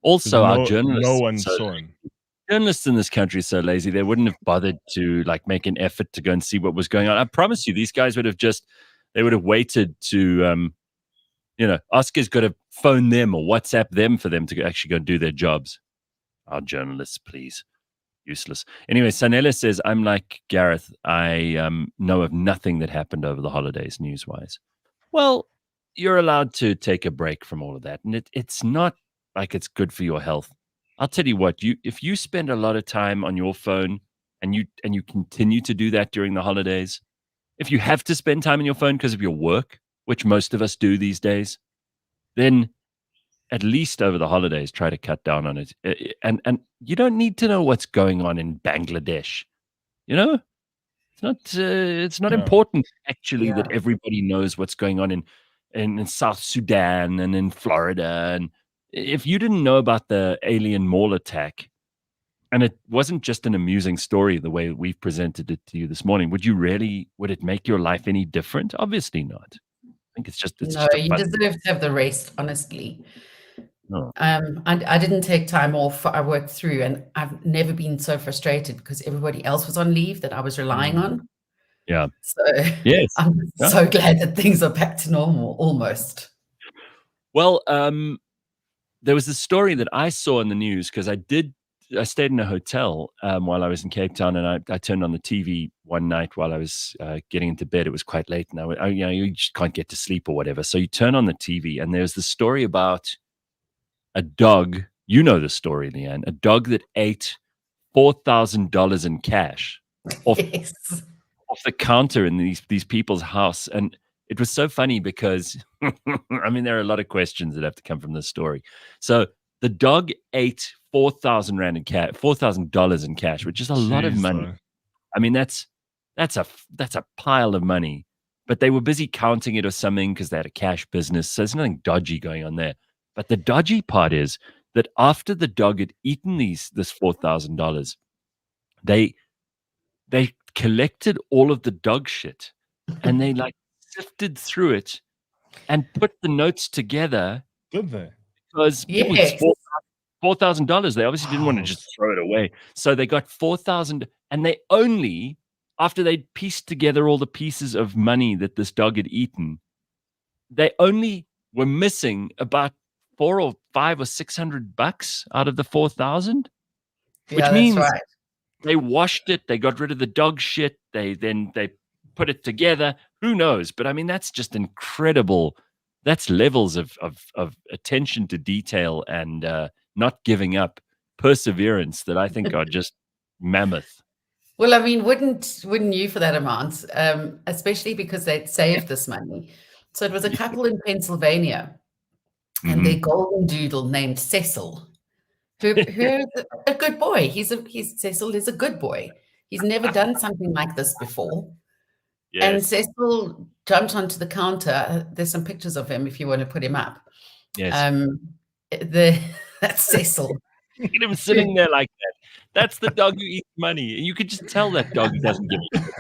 Also, our journalists, no one saw him. Journalists in this country are so lazy, they wouldn't have bothered to like make an effort to go and see what was going on. I promise you, these guys would have waited to, Oscar's got to phone them or WhatsApp them for them to actually go and do their jobs. Our journalists, please. Useless. Anyway, Sanella says, I'm like Gareth. I know of nothing that happened over the holidays news-wise. Well, you're allowed to take a break from all of that. And it's not like it's good for your health. I'll tell you what, if you spend a lot of time on your phone and you continue to do that during the holidays, if you have to spend time on your phone because of your work, which most of us do these days, then at least over the holidays, try to cut down on it. And you don't need to know what's going on in Bangladesh. It's not important actually that everybody knows what's going on in South Sudan and in Florida. And if you didn't know about the alien mall attack, and it wasn't just an amusing story the way we've presented it to you this morning, would it make your life any different? Obviously not. I think it's just you deserve to have the rest, honestly. No. I didn't take time off. I worked through, and I've never been so frustrated because everybody else was on leave that I was relying on. Yeah. So yes. I'm so glad that things are back to normal, almost. Well, there was a story that I saw in the news because I stayed in a hotel while I was in Cape Town, and I turned on the TV one night while I was getting into bed. It was quite late, and you just can't get to sleep or whatever. So you turn on the TV, and there's the story about a dog. You know the story, Leigh-Ann. A dog that ate $4,000 in cash off the counter in these people's house, and it was so funny because I mean there are a lot of questions that have to come from this story. So the dog ate $4,000 in cash, which is a lot of money. I mean that's a pile of money. But they were busy counting it or something because they had a cash business. So there's nothing dodgy going on there. But the dodgy part is that after the dog had eaten this $4,000, they collected all of the dog shit and they like sifted through it and put the notes together. Did they? Because it was $4,000. They obviously didn't want to just throw it away. So they got $4,000, and they only, after they'd pieced together all the pieces of money that this dog had eaten, they only were missing about $400 or $500 or $600 out of the 4,000, which means they washed it, they got rid of the dog shit, they put it together. Who knows? But I mean, that's just incredible. That's levels of attention to detail and not giving up, perseverance that I think are just mammoth. Well, I mean, wouldn't you for that amount, especially because they'd saved this money. So it was a couple in Pennsylvania. And their golden doodle named Cecil, who's a good boy. Cecil is a good boy. He's never done something like this before. Yes. And Cecil jumped onto the counter. There's some pictures of him if you want to put him up. Yes. That's Cecil. Look at him sitting there like that. That's the dog who eats money. And you could just tell that dog doesn't give a shit.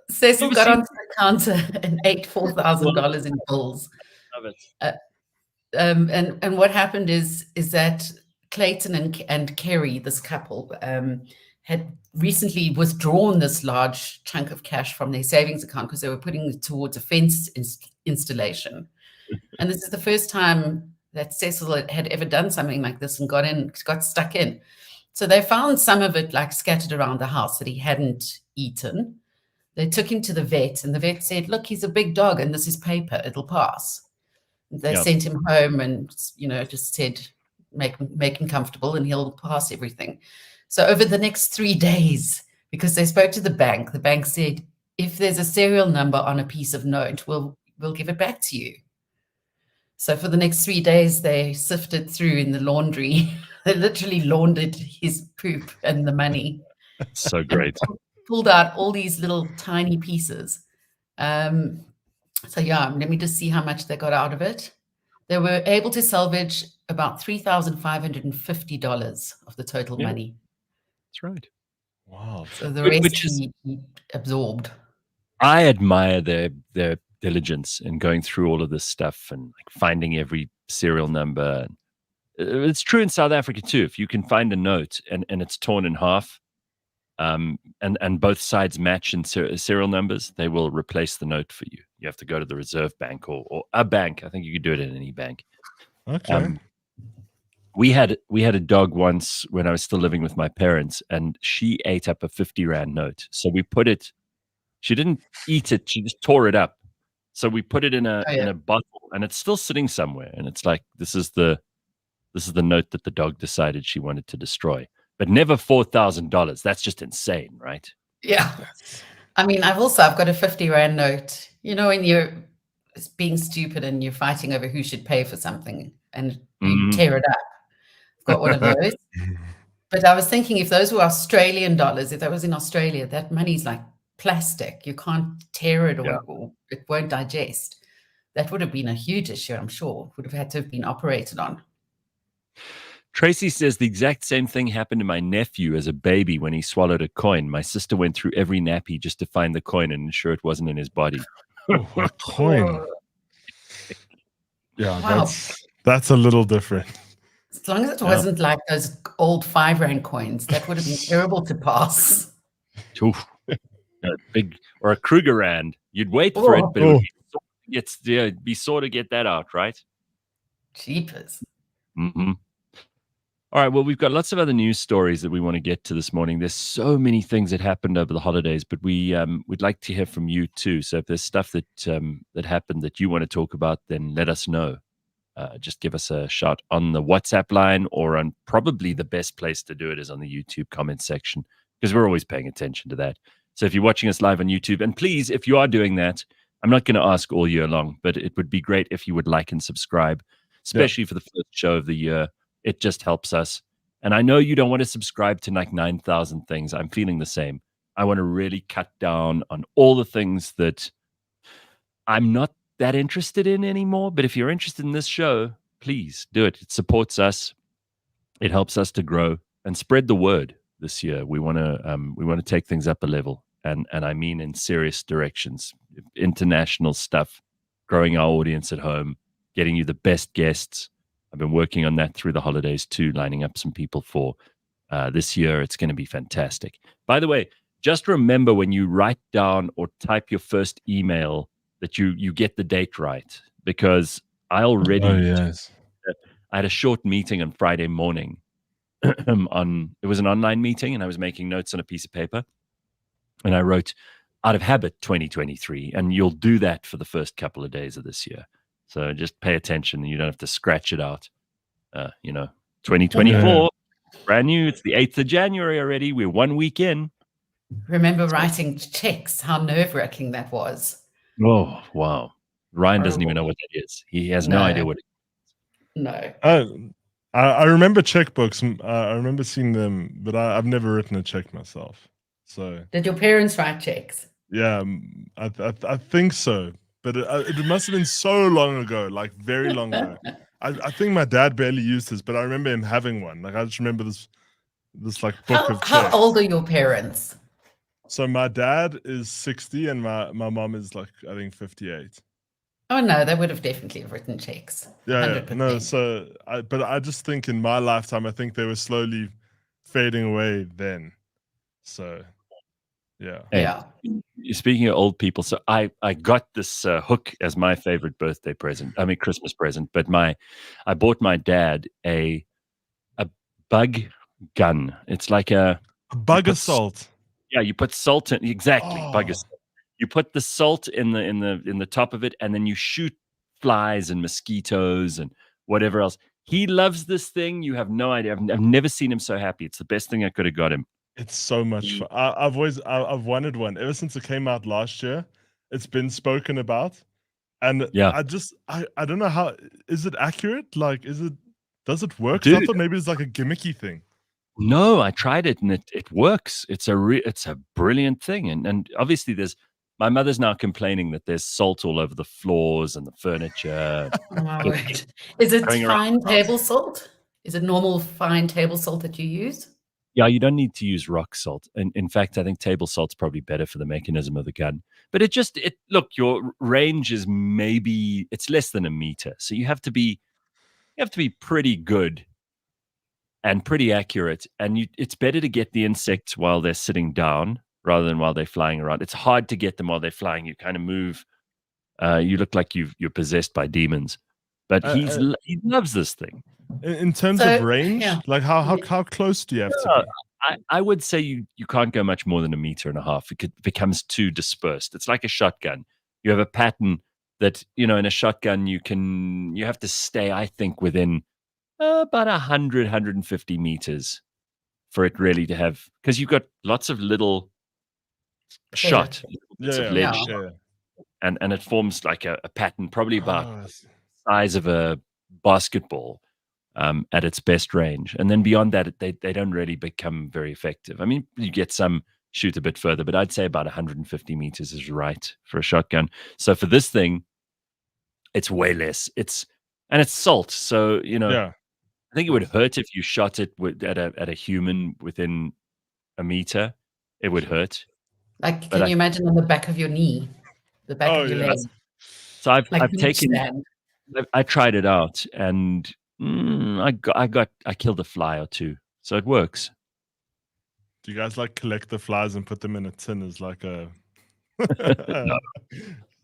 Cecil got onto the counter and ate $4,000 in bills. Love it. And what happened is that Clayton and Kerry, this couple, had recently withdrawn this large chunk of cash from their savings account because they were putting it towards a fence installation. And this is the first time that Cecil had ever done something like this and got stuck in. So they found some of it like scattered around the house that he hadn't eaten. They took him to the vet, and the vet said, look, he's a big dog and this is paper, it'll pass. They sent him home and, just said, make him comfortable and he'll pass everything. So over the next 3 days, because they spoke to the bank said, if there's a serial number on a piece of note, we'll give it back to you. So for the next 3 days, they sifted through in the laundry. They literally laundered his poop and the money. So great. Pulled out all these little tiny pieces. Let me just see how much they got out of it. They were able to salvage about $3,550 of the total money. That's right. Wow. So the rest he absorbed. I admire their diligence in going through all of this stuff and like finding every serial number. It's true in South Africa too. If you can find a note and it's torn in half, and both sides match in serial numbers, they will replace the note for you. You have to go to the Reserve Bank or a bank. I think you could do it at any bank. Okay. We had a dog once when I was still living with my parents, and she ate up a 50 Rand note. So we put it. She didn't eat it. She just tore it up. So we put it in a bottle, and it's still sitting somewhere. And it's like this is the note that the dog decided she wanted to destroy. But never $4,000. That's just insane, right? Yeah. I mean, I've got a 50 Rand note. When you're being stupid and you're fighting over who should pay for something and you tear it up. I've got one of those. But I was thinking if those were Australian dollars, if that was in Australia, that money's like plastic. You can't tear it or it won't digest. That would have been a huge issue, I'm sure. Would have had to have been operated on. Tracy says the exact same thing happened to my nephew as a baby when he swallowed a coin. My sister went through every nappy just to find the coin and ensure it wasn't in his body. A coin. Yeah, Wow. that's a little different. As long as it wasn't like those old 5 Rand coins, that would have been terrible to pass. Oof. A big or a Kruger Rand. You'd wait for it, but it'd be sore to get that out, right? Jeepers. Mm-hmm. All right, well, we've got lots of other news stories that we want to get to this morning. There's so many things that happened over the holidays, but we'd like to hear from you too. So if there's stuff that happened that you want to talk about, then let us know. Just give us a shout on the WhatsApp line, or on probably the best place to do it is on the YouTube comment section, because we're always paying attention to that. So if you're watching us live on YouTube, and please, if you are doing that, I'm not going to ask all year long, but it would be great if you would like and subscribe, especially for the first show of the year. It just helps us. And I know you don't want to subscribe to like 9,000 things. I'm feeling the same. I want to really cut down on all the things that I'm not that interested in anymore. But if you're interested in this show, please do it. It supports us. It helps us to grow and spread the word this year. We want to take things up a level. And I mean in serious directions, international stuff, growing our audience at home, getting you the best guests. I've been working on that through the holidays too, lining up some people for this year. It's going to be fantastic. By the way, just remember when you write down or type your first email that you get the date right, because I already I had a short meeting on Friday morning. It was an online meeting, and I was making notes on a piece of paper, and I wrote out of habit 2023, and you'll do that for the first couple of days of this year. So just pay attention. You don't have to scratch it out. 2024, brand new. It's the 8th of January already. We're 1 week in. Remember writing checks, how nerve-wracking that was. Oh, wow. Ryan doesn't even know what that is. He has no idea what it is. No. I remember checkbooks. I remember seeing them, but I've never written a check myself. So did your parents write checks? Yeah, I think so. But it must have been so long ago, like very long ago. I think my dad barely used this, but I remember him having one. Like I just remember this like book of checks. How old are your parents? So my dad is 60 and my mom is like, I think 58. Oh no, they would have definitely written checks. Yeah, 100%. no. So, but I just think in my lifetime, I think they were slowly fading away then. So, yeah. Hey, Yeah. speaking of old people, so I got this hook as my favorite birthday present. I mean, Christmas present. But I bought my dad a bug gun. It's like a Bug assault. Yeah, you put salt in exactly. Bug Oh. assault. You put the salt in the top of it, and then you shoot flies and mosquitoes and whatever else. He loves this thing. You have no idea. I've never seen him so happy. It's the best thing I could have got him. It's so much fun. I've wanted one ever since it came out last year. It's been spoken about, and Yeah. I don't know how is it accurate? Like, does it work? Dude. I thought maybe it's like a gimmicky thing. No, I tried it and it works. It's a brilliant thing. And obviously my mother's now complaining that there's salt all over the floors and the furniture. Oh my word. Is it Going around fine table salt? Is it normal fine table salt that you use? Yeah, you don't need to use rock salt. And in fact, I think table salt's probably better for the mechanism of the gun. But look, your range is it's less than a meter. So you have to be pretty good and pretty accurate. And it's better to get the insects while they're sitting down rather than while they're flying around. It's hard to get them while they're flying. You kind of move. You look like you're possessed by demons. But he loves this thing. In terms So, of range, yeah. like how close do you have to be? I would say you can't go much more than 1.5 meters. It becomes too dispersed. It's like a shotgun. You have a pattern that, in a shotgun, you have to stay, I think, within about 100, 150 meters for it really to have, because you've got lots of little shot, bits of lead yeah. shot, and it forms like a pattern, probably about Oh, I see. size of a basketball at its best range. And then beyond that, they don't really become very effective. I mean, you get some shoot a bit further, but I'd say about 150 meters is right for a shotgun. So for this thing, it's way less. It's salt. So, Yeah. I think it would hurt if you shot it at a human within 1 meter. It would hurt. Like, can you imagine on the back of your knee? The back of your leg? So I've Like taken. stand. I tried it out, and I killed a fly or two, so it works. Do you guys like collect the flies and put them in a tin as like a? No.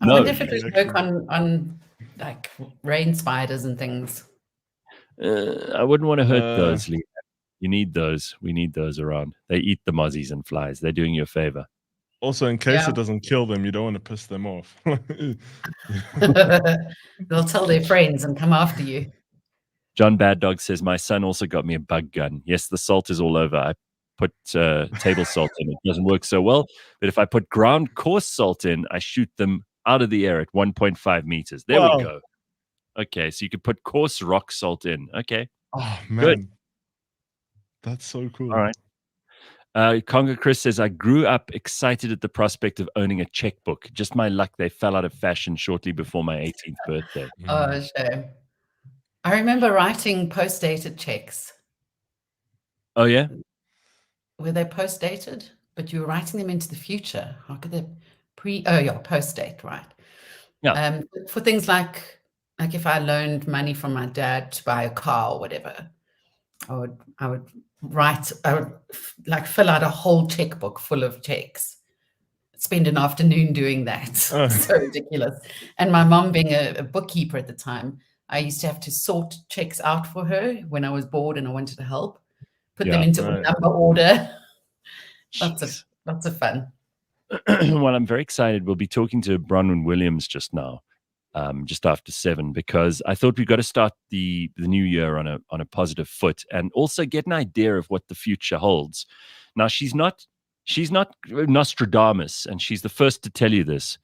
I wonder if it would work on like rain spiders and things. I wouldn't want to hurt those, Lee. You need those. We need those around. They eat the mozzies and flies. They're doing you a favor. Also, in case it doesn't kill them, you don't want to piss them off. They'll tell their friends and come after you. John Bad Dog says, my son also got me a bug gun. Yes, the salt is all over. I put table salt in. It doesn't work so well. But if I put ground coarse salt in, I shoot them out of the air at 1.5 meters. There we go. Okay, so you could put coarse rock salt in. Okay. Oh, man. Good. That's so cool. All right. Congo Chris says, I grew up excited at the prospect of owning a checkbook. Just my luck, they fell out of fashion shortly before my 18th birthday. Oh, shame. I remember writing post-dated checks. Oh, yeah? Were they post-dated? But you were writing them into the future. How could they post-date, right? Yeah. For things like if I loaned money from my dad to buy a car or whatever, I would fill out a whole checkbook full of checks, spend an afternoon doing that. So ridiculous. And my mom being a bookkeeper at the time, I used to have to sort checks out for her when I was bored and I wanted to help, put them into a number order. Lots of fun. Well, I'm very excited. We'll be talking to Bronwyn Williams just now, just after 7, because I thought we've got to start the new year on a positive foot and also get an idea of what the future holds. Now, she's not Nostradamus, and she's the first to tell you this,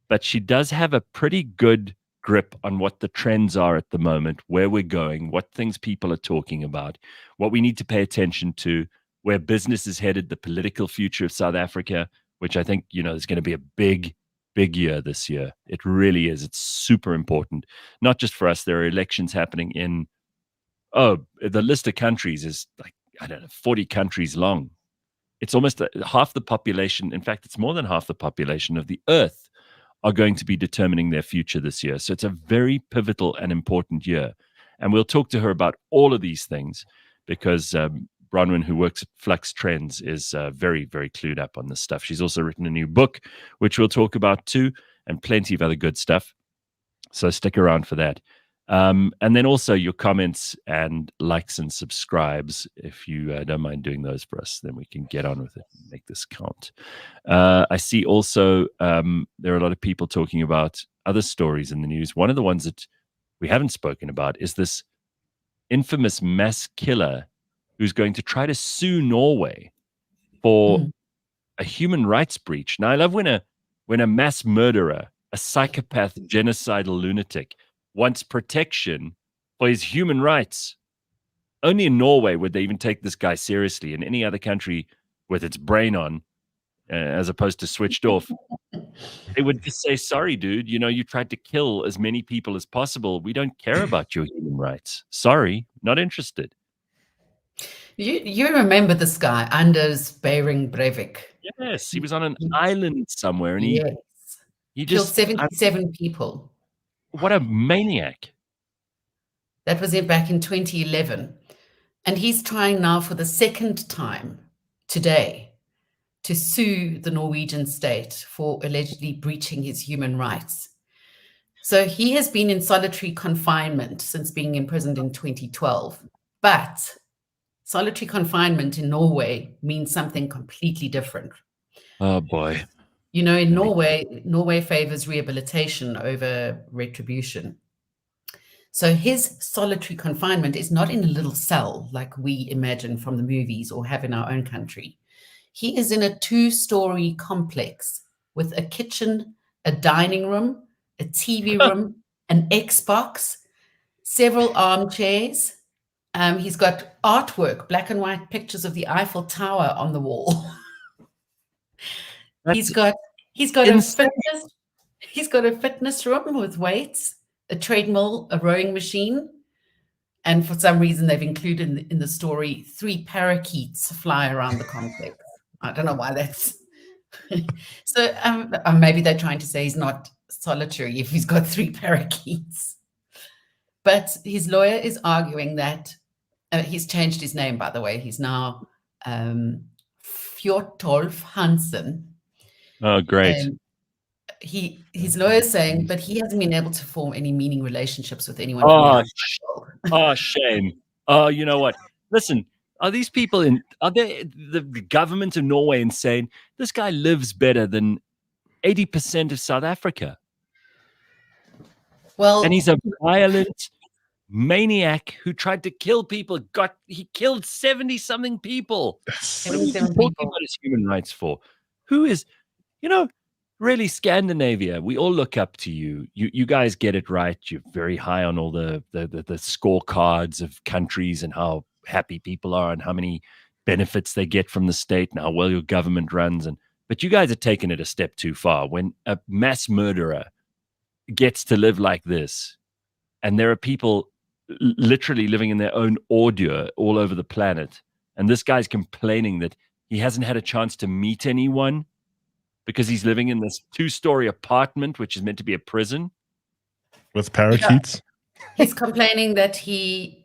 but she does have a pretty good grip on what the trends are at the moment, where we're going, what things people are talking about, what we need to pay attention to, where business is headed, the political future of South Africa, which I think, is going to be a big year this year. It really is. It's super important, not just for us. There are elections happening in, the list of countries is like, I don't know, 40 countries long it's almost half the population. In fact, it's more than half the population of the Earth are going to be determining their future this year. So it's a very pivotal and important year. And we'll talk to her about all of these things because Bronwyn, who works at Flux Trends, is very, very clued up on this stuff. She's also written a new book, which we'll talk about too, and plenty of other good stuff. So stick around for that. And then also your comments and likes and subscribes. If you don't mind doing those for us, then we can get on with it and make this count. I see also there are a lot of people talking about other stories in the news. One of the ones that we haven't spoken about is this infamous mass killer who's going to try to sue Norway for a human rights breach. Now, I love when a mass murderer, a psychopath, genocidal lunatic, wants protection for his human rights. Only in Norway would they even take this guy seriously. In any other country with its brain on, as opposed to switched off, they would just say, sorry, dude, you tried to kill as many people as possible. We don't care about your human rights. Sorry, not interested. You remember this guy, Anders Behring Breivik? Yes, he was on an island somewhere, and he killed just 77 people. What a maniac. That was back in 2011. And he's trying now for the second time today to sue the Norwegian state for allegedly breaching his human rights. So he has been in solitary confinement since being imprisoned in 2012. But solitary confinement in Norway means something completely different. Oh, boy. In Norway favors rehabilitation over retribution. So his solitary confinement is not in a little cell like we imagine from the movies or have in our own country. He is in a 2-story complex with a kitchen, a dining room, a TV room, an Xbox, several armchairs. He's got artwork, black and white pictures of the Eiffel Tower on the wall. He's got a fitness room with weights, a treadmill, a rowing machine, and for some reason they've included in the story 3 parakeets fly around the complex. I don't know why that's so. Maybe they're trying to say he's not solitary if he's got 3 parakeets. But his lawyer is arguing that he's changed his name. By the way, he's now Fjortolf Hansen. Oh, great. His lawyer's saying, but he hasn't been able to form any meaning relationships with anyone. Oh, shame. Oh, you know what? Listen, are these people the government of Norway insane? This guy lives better than 80% of South Africa. Well, and he's a violent maniac who tried to kill people. He killed 70-something people. What are we talking about his human rights for? Who is, really Scandinavia? We all look up to you. You guys get it right. You're very high on all the scorecards of countries and how happy people are and how many benefits they get from the state and how well your government runs. But you guys are taking it a step too far. When a mass murderer gets to live like this, and there are people literally living in their own ordure all over the planet, and this guy's complaining that he hasn't had a chance to meet anyone because he's living in this 2-story apartment, which is meant to be a prison. With parakeets? Yeah. He's complaining that he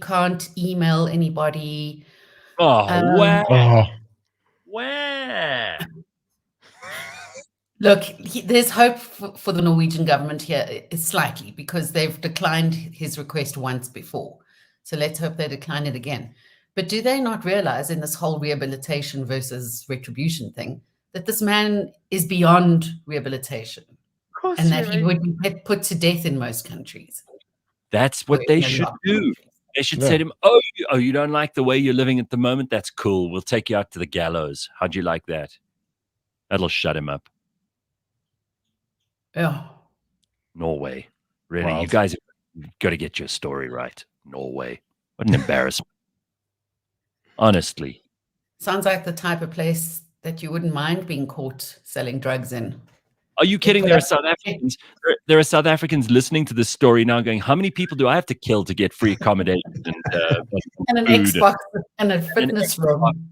can't email anybody. Oh, wow. Where? Look, there's hope for the Norwegian government here, slightly, because they've declined his request once before. So let's hope they decline it again. But do they not realize in this whole rehabilitation versus retribution thing that this man is beyond rehabilitation? Of course, and that he would be put to death in most countries. That's what they should do. They should say to him, oh, you don't like the way you're living at the moment? That's cool. We'll take you out to the gallows. How'd you like that? That'll shut him up. Yeah. Norway. Really? Wild. You guys have got to get your story right. Norway. What an embarrassment. Honestly. Sounds like the type of place that you wouldn't mind being caught selling drugs in. Are you kidding? There are South Africans. There are South Africans listening to this story now going, how many people do I have to kill to get free accommodation and an Xbox and a fitness room?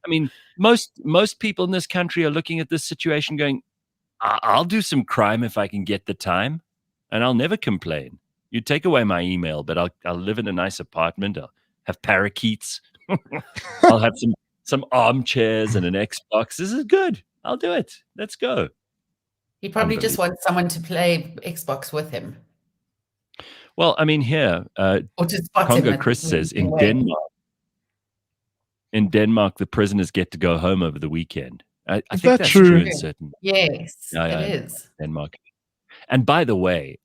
I mean, most people in this country are looking at this situation going, I'll do some crime if I can get the time, and I'll never complain. You take away my email, but I'll live in a nice apartment. I'll have parakeets. I'll have some armchairs and an Xbox. This is good. I'll do it. Let's go. He probably just wants someone to play Xbox with him. Well, I mean, here, Or to spot Congo him. Chris says in Denmark, the prisoners get to go home over the weekend. I think that's true in certain. Yes, it is. Denmark. And by the way,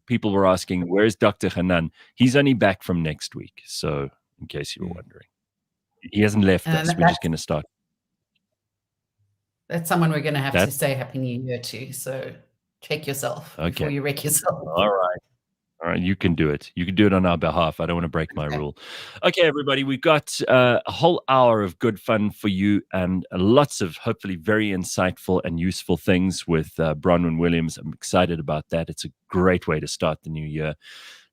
people were asking, where's Dr. Hanan? He's only back from next week. So in case you were wondering, he hasn't left us. We're just going to start. That's someone we're going to have to say Happy New Year to. So check yourself before you wreck yourself. All right. All right, you can do it. You can do it on our behalf. I don't want to break my rule. Okay, everybody, we've got a whole hour of good fun for you and lots of hopefully very insightful and useful things with Bronwyn Williams. I'm excited about that. It's a great way to start the new year.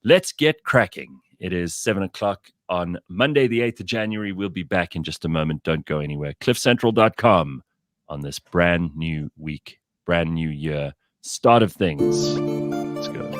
Let's get cracking. It is 7 o'clock on Monday, the 8th of January. We'll be back in just a moment. Don't go anywhere. CliffCentral.com on this brand new week, brand new year, start of things. Let's go.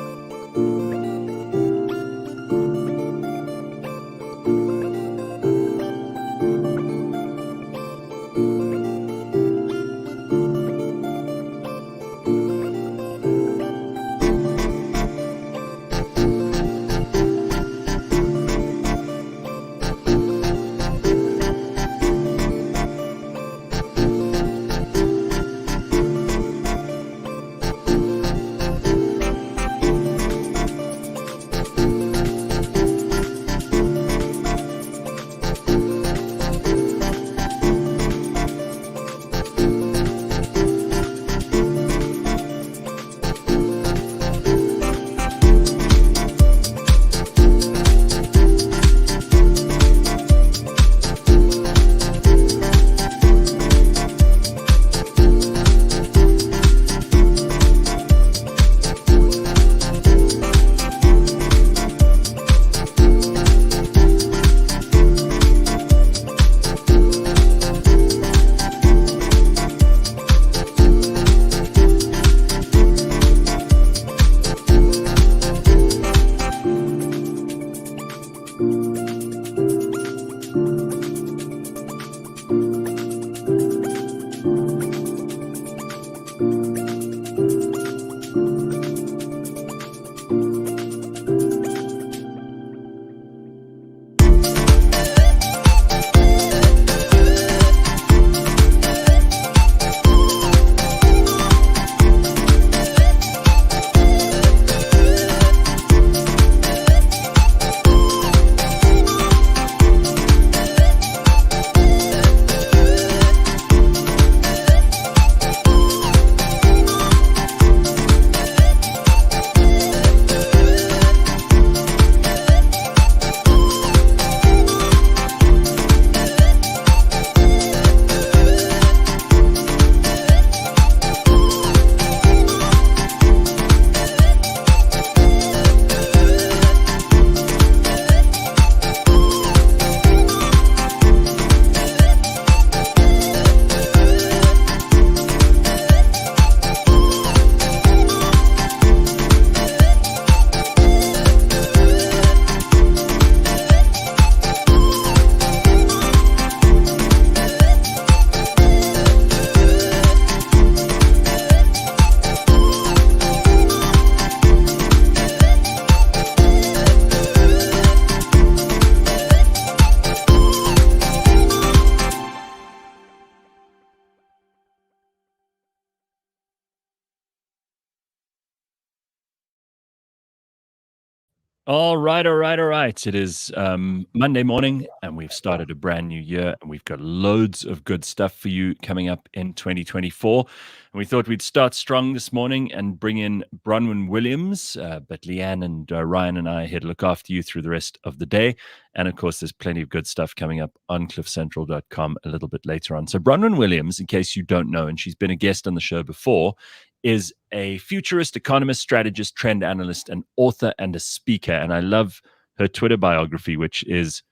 All right. It is Monday morning, and we've started a brand new year, and we've got loads of good stuff for you coming up in 2024. And we thought we'd start strong this morning and bring in Bronwyn Williams, but Leigh-Ann and Ryan and I are here to look after you through the rest of the day. And of course, there's plenty of good stuff coming up on cliffcentral.com a little bit later on. So Bronwyn Williams, in case you don't know, and she's been a guest on the show before, is a futurist, economist, strategist, trend analyst, an author, and a speaker. And I love her Twitter biography, which is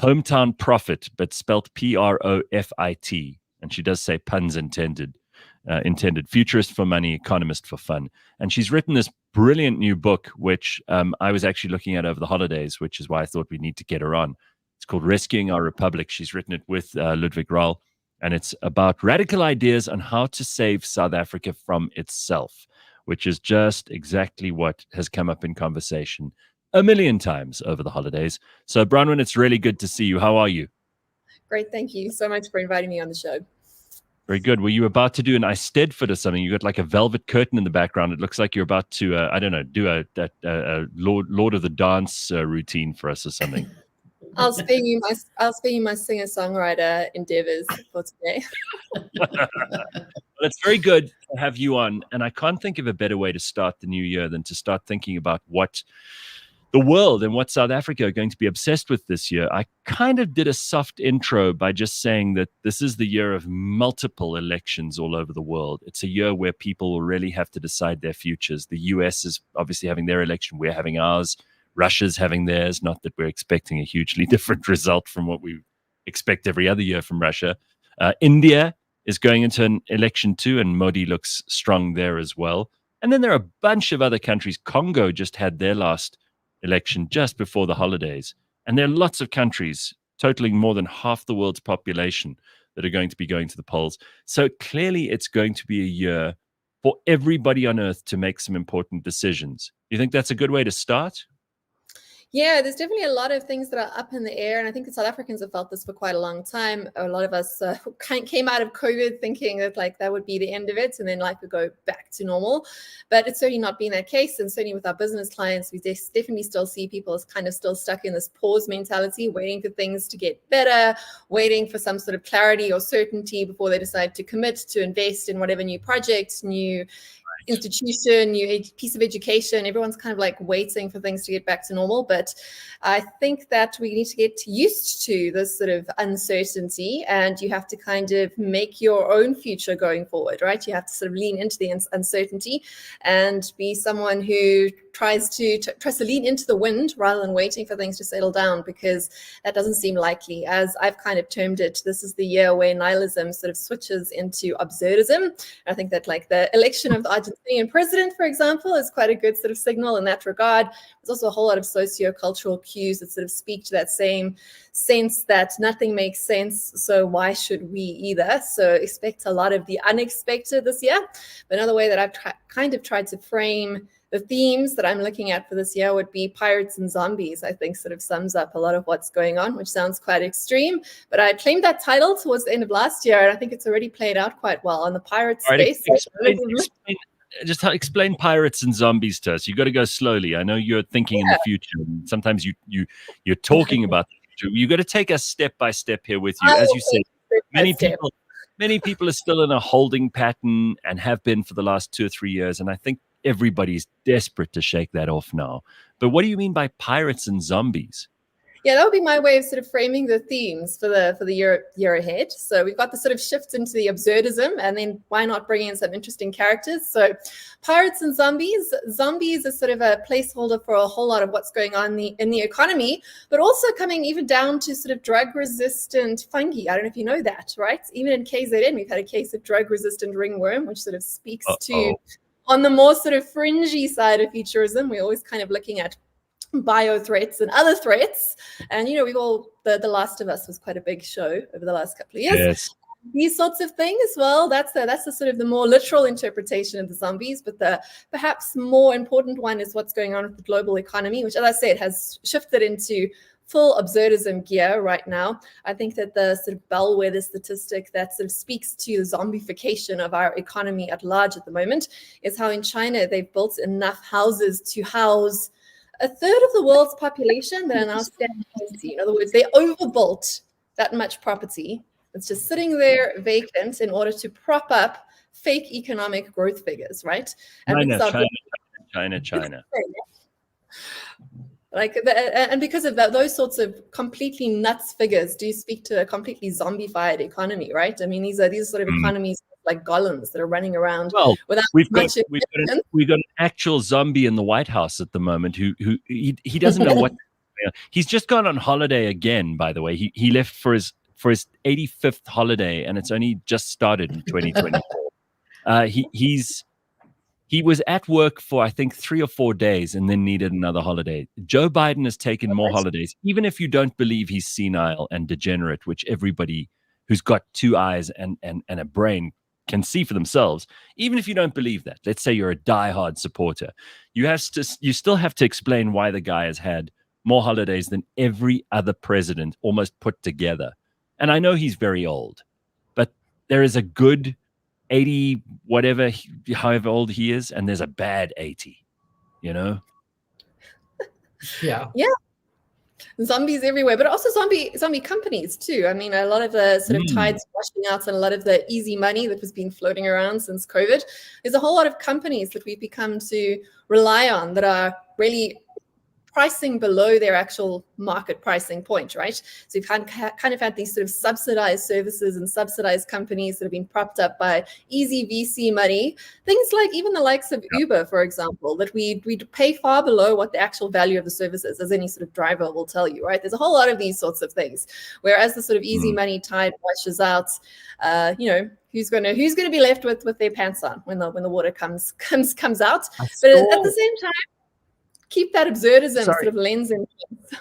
Hometown Profit, but spelt Profit. And she does say puns intended. Futurist for money, economist for fun. And she's written this brilliant new book, which I was actually looking at over the holidays, which is why I thought we need to get her on. It's called Rescuing Our Republic. She's written it with Ludwig Rahl, and it's about radical ideas on how to save South Africa from itself, which is just exactly what has come up in conversation a million times over the holidays. So, Bronwyn, it's really good to see you. How are you? Great. Thank you so much for inviting me on the show. Very good. Were you about to do an Eisteddfod or something? You got like a velvet curtain in the background. It looks like you're about to, I don't know, do a Lord of the Dance routine for us or something. I'll spare you my singer-songwriter endeavors for today. Well, it's very good to have you on, and I can't think of a better way to start the new year than to start thinking about what the world and what South Africa are going to be obsessed with this year. I kind of did a soft intro by just saying that this is the year of multiple elections all over the world. It's a year where people will really have to decide their futures. The US is obviously having their election. We're having ours. Russia's having theirs. Not that we're expecting a hugely different result from what we expect every other year from Russia. India is going into an election too, and Modi looks strong there as well. And then there are a bunch of other countries. Congo just had their last election just before the holidays. And there are lots of countries totaling more than half the world's population that are going to be going to the polls. So clearly it's going to be a year for everybody on earth to make some important decisions. You think that's a good way to start? Yeah, there's definitely a lot of things that are up in the air. And I think the South Africans have felt this for quite a long time. A lot of us came out of COVID thinking that like that would be the end of it and then life would go back to normal. But it's certainly not been that case. And certainly with our business clients, we definitely still see people as kind of still stuck in this pause mentality, waiting for things to get better, waiting for some sort of clarity or certainty before they decide to commit to invest in whatever new project, new institution, new piece of education. Everyone's kind of like waiting for things to get back to normal. But I think that we need to get used to this sort of uncertainty, and you have to kind of make your own future going forward, right? You have to sort of lean into the uncertainty and be someone who tries to lean into the wind rather than waiting for things to settle down, because that doesn't seem likely. As I've kind of termed it, this is the year where nihilism sort of switches into absurdism. I think that like the election of the Argentinian president, for example, is quite a good sort of signal in that regard. There's also a whole lot of socio-cultural cues that sort of speak to that same sense that nothing makes sense, so why should we either? So expect a lot of the unexpected this year. But another way that I've kind of tried to frame the themes that I'm looking at for this year would be pirates and zombies. I think sort of sums up a lot of what's going on, which sounds quite extreme. But I claimed that title towards the end of last year, and I think it's already played out quite well on the pirate space. Just explain pirates and zombies to us. You got to go slowly. I know you're thinking in the future, and sometimes you're talking about the future. You got to take us step by step here with you. As you said, many people are still in a holding pattern and have been for the last 2 or 3 years, and I think everybody's desperate to shake that off now. But what do you mean by pirates and zombies? Yeah, that would be my way of sort of framing the themes for the year ahead. So we've got the sort of shift into the absurdism, and then why not bring in some interesting characters? So pirates and zombies. Zombies is sort of a placeholder for a whole lot of what's going on in the economy, but also coming even down to sort of drug-resistant fungi. I don't know if you know that, right? Even in KZN, we've had a case of drug-resistant ringworm, which sort of speaks to, on the more sort of fringy side of futurism, we're always kind of looking at bio threats and other threats. And, you know, we've all, the Last of Us was quite a big show over the last couple of years. Yes. These sorts of things, well, that's the sort of the more literal interpretation of the zombies. But the perhaps more important one is what's going on with the global economy, which, as I said, has shifted into full absurdism gear right now. I think that the sort of bellwether statistic that sort of speaks to the zombification of our economy at large at the moment is how in China they've built enough houses to house a third of the world's population that are now standing empty. In other words, they overbuilt that much property. It's just sitting there vacant in order to prop up fake economic growth figures, right? And China. And because of that, those sorts of completely nuts figures do speak to a completely zombified economy, right? I mean, these are sort of economies like golems that are running around. Well, without we've got an actual zombie in the White House at the moment who he doesn't know what He's just gone on holiday again, by the way. He left for his 85th holiday, and it's only just started in 2024. He was at work for, I think, 3 or 4 days and then needed another holiday. Joe Biden has taken more holidays, even if you don't believe he's senile and degenerate, which everybody who's got 2 eyes and a brain can see for themselves. Even if you don't believe that, let's say you're a diehard supporter, you still have to explain why the guy has had more holidays than every other president almost put together. And I know he's very old, but there is a good 80, whatever, however old he is, and there's a bad 80, you know? Yeah. Yeah. Zombies everywhere, but also zombie companies too. I mean, a lot of the sort of tides washing out and a lot of the easy money that was being floating around since COVID. There's a whole lot of companies that we've become to rely on that are really pricing below their actual market pricing point, right? So you've kind of had these sort of subsidized services and subsidized companies that have been propped up by easy VC money. Things like even the likes of Uber, for example, that we pay far below what the actual value of the service is, as any sort of driver will tell you, right? There's a whole lot of these sorts of things. Whereas the sort of easy money tide washes out, who's gonna be left with their pants on when the water comes out. But at the same time, keep that absurdism sort of lens in place.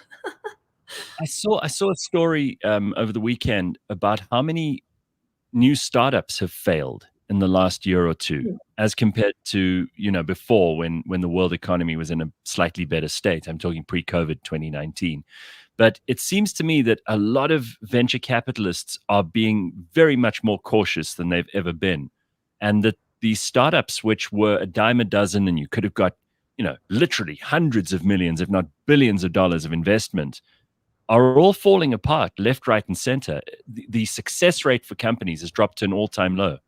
I saw a story over the weekend about how many new startups have failed in the last year or two, as compared to before when the world economy was in a slightly better state. I'm talking pre-COVID 2019. But it seems to me that a lot of venture capitalists are being very much more cautious than they've ever been, and that these startups, which were a dime a dozen, and you could have got literally hundreds of millions, if not billions of dollars of investment, are all falling apart left, right, and center. The success rate for companies has dropped to an all-time low.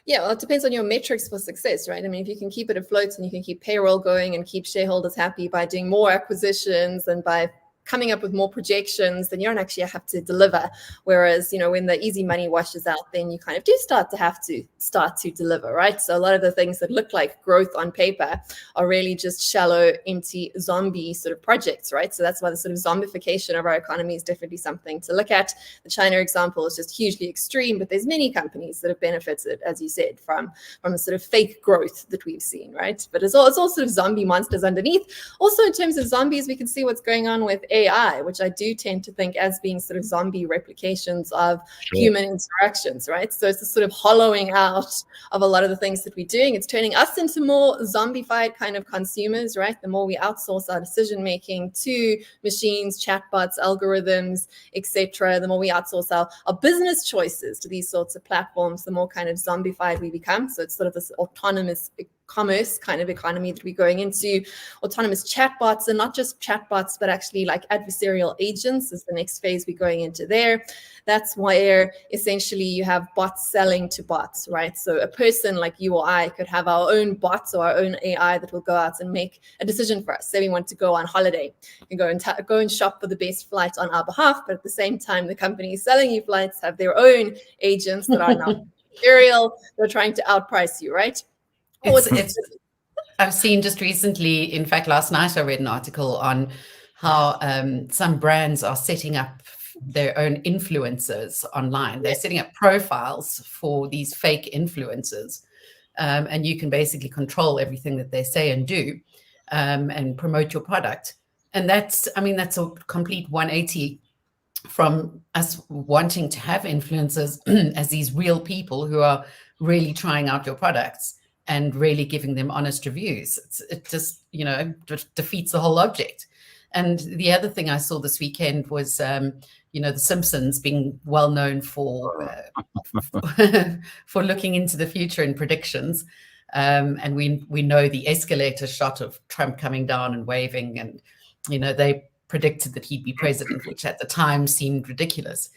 Yeah, well, it depends on your metrics for success, right? I mean, if you can keep it afloat and you can keep payroll going and keep shareholders happy by doing more acquisitions and by coming up with more projections, then you don't actually have to deliver. Whereas, when the easy money washes out, then you kind of do start to deliver, right? So a lot of the things that look like growth on paper are really just shallow, empty, zombie sort of projects, right? So that's why the sort of zombification of our economy is definitely something to look at. The China example is just hugely extreme, but there's many companies that have benefited, as you said, from the sort of fake growth that we've seen, right? But it's all sort of zombie monsters underneath. Also, in terms of zombies, we can see what's going on with AI, which I do tend to think as being sort of zombie replications of human interactions, right? So it's the sort of hollowing out of a lot of the things that we're doing. It's turning us into more zombified kind of consumers, right? The more we outsource our decision making to machines, chatbots, algorithms, etc., the more we outsource our business choices to these sorts of platforms, the more kind of zombified we become. So it's sort of this autonomous commerce kind of economy that we're going into. Autonomous chatbots, and not just chatbots, but actually like adversarial agents is the next phase we're going into there. That's where essentially you have bots selling to bots, right? So a person like you or I could have our own bots or our own AI that will go out and make a decision for us. Say we want to go on holiday, you can go and shop for the best flight on our behalf, but at the same time, the companies selling you flights have their own agents that are now adversarial. They're trying to outprice you, right? I've seen just recently, in fact, last night I read an article on how some brands are setting up their own influencers online. They're setting up profiles for these fake influencers, and you can basically control everything that they say and do, and promote your product. And that's a complete 180 from us wanting to have influencers as these real people who are really trying out your products and really giving them honest reviews. It just, defeats the whole object. And the other thing I saw this weekend was, The Simpsons being well known for looking into the future in predictions. And we know the escalator shot of Trump coming down and waving, and, they predicted that he'd be president, which at the time seemed ridiculous.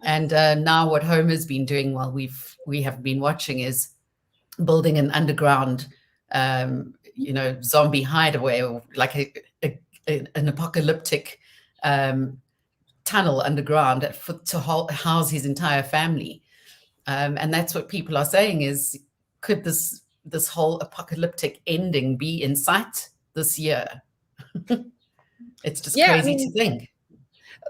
And now what Homer's been doing while we have been watching is building an underground, zombie hideaway, or like an apocalyptic tunnel underground to house his entire family. And that's what people are saying is, could this whole apocalyptic ending be in sight this year? It's just crazy to think.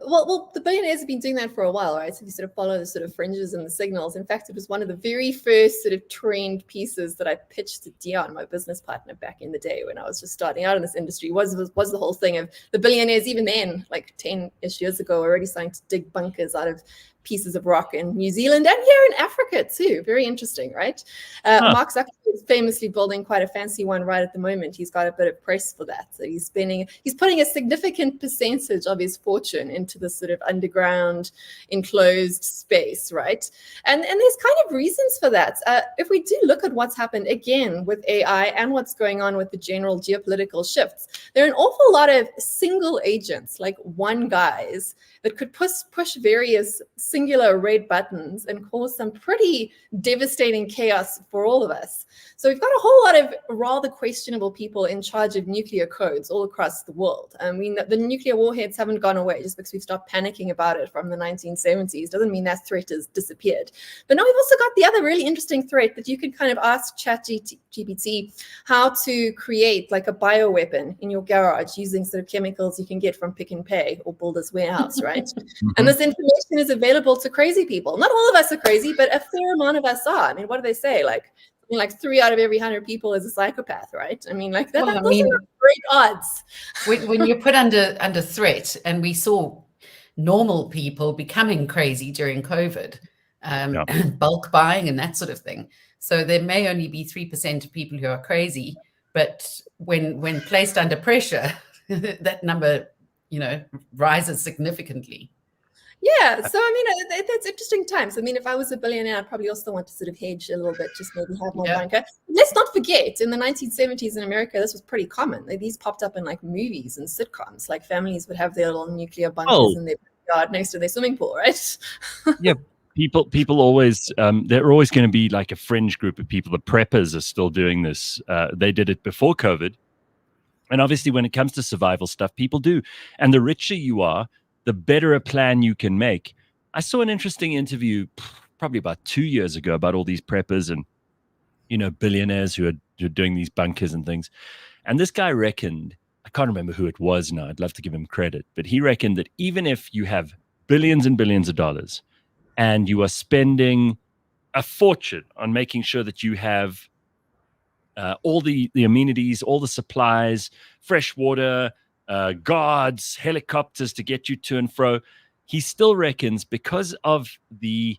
Well, the billionaires have been doing that for a while, right? So if you sort of follow the sort of fringes and the signals, in fact, it was one of the very first sort of trend pieces that I pitched to Dion, my business partner, back in the day when I was just starting out in this industry, was the whole thing of the billionaires, even then, like 10-ish years ago, already starting to dig bunkers out of pieces of rock in New Zealand and here in Africa too. Very interesting, right? Mark Zuckerberg is famously building quite a fancy one right at the moment. He's got a bit of press for that. So he's putting a significant percentage of his fortune into this sort of underground enclosed space, right? And there's kind of reasons for that. If we do look at what's happened again with AI and what's going on with the general geopolitical shifts, there are an awful lot of single agents, like one guys, that could push various singular red buttons and cause some pretty devastating chaos for all of us. So we've got a whole lot of rather questionable people in charge of nuclear codes all across the world. I mean, the nuclear warheads haven't gone away just because we've stopped panicking about it from the 1970s. Doesn't mean that threat has disappeared. But now we've also got the other really interesting threat that you can kind of ask ChatGPT how to create like a bioweapon in your garage using sort of chemicals you can get from Pick and Pay or Builder's Warehouse, right? And this information is available to crazy people. Not all of us are crazy, but a fair amount of us are. I mean, what do they say? Like 3 out of every 100 people is a psychopath, right? I mean, like that. Well, those are great odds. When you're put under threat, and we saw normal people becoming crazy during COVID, bulk buying and that sort of thing. So there may only be 3% of people who are crazy, but when placed under pressure, that number, rises significantly. Yeah, so I mean, that's interesting times. I mean, if I was a billionaire, I'd probably also want to sort of hedge a little bit, just maybe have more bunker. Let's not forget, in the 1970s in America, this was pretty common. These popped up in like movies and sitcoms. Like families would have their little nuclear bunkers in their yard next to their swimming pool, right? Yeah, people always, there are always going to be like a fringe group of people. The preppers are still doing this. They did it before COVID. And obviously, when it comes to survival stuff, people do. And the richer you are, the better a plan you can make. I saw an interesting interview probably about 2 years ago about all these preppers and, billionaires who are doing these bunkers and things. And this guy reckoned, I can't remember who it was now, I'd love to give him credit, but he reckoned that even if you have billions and billions of dollars and you are spending a fortune on making sure that you have all the amenities, all the supplies, fresh water, guards, helicopters to get you to and fro, he still reckons because of the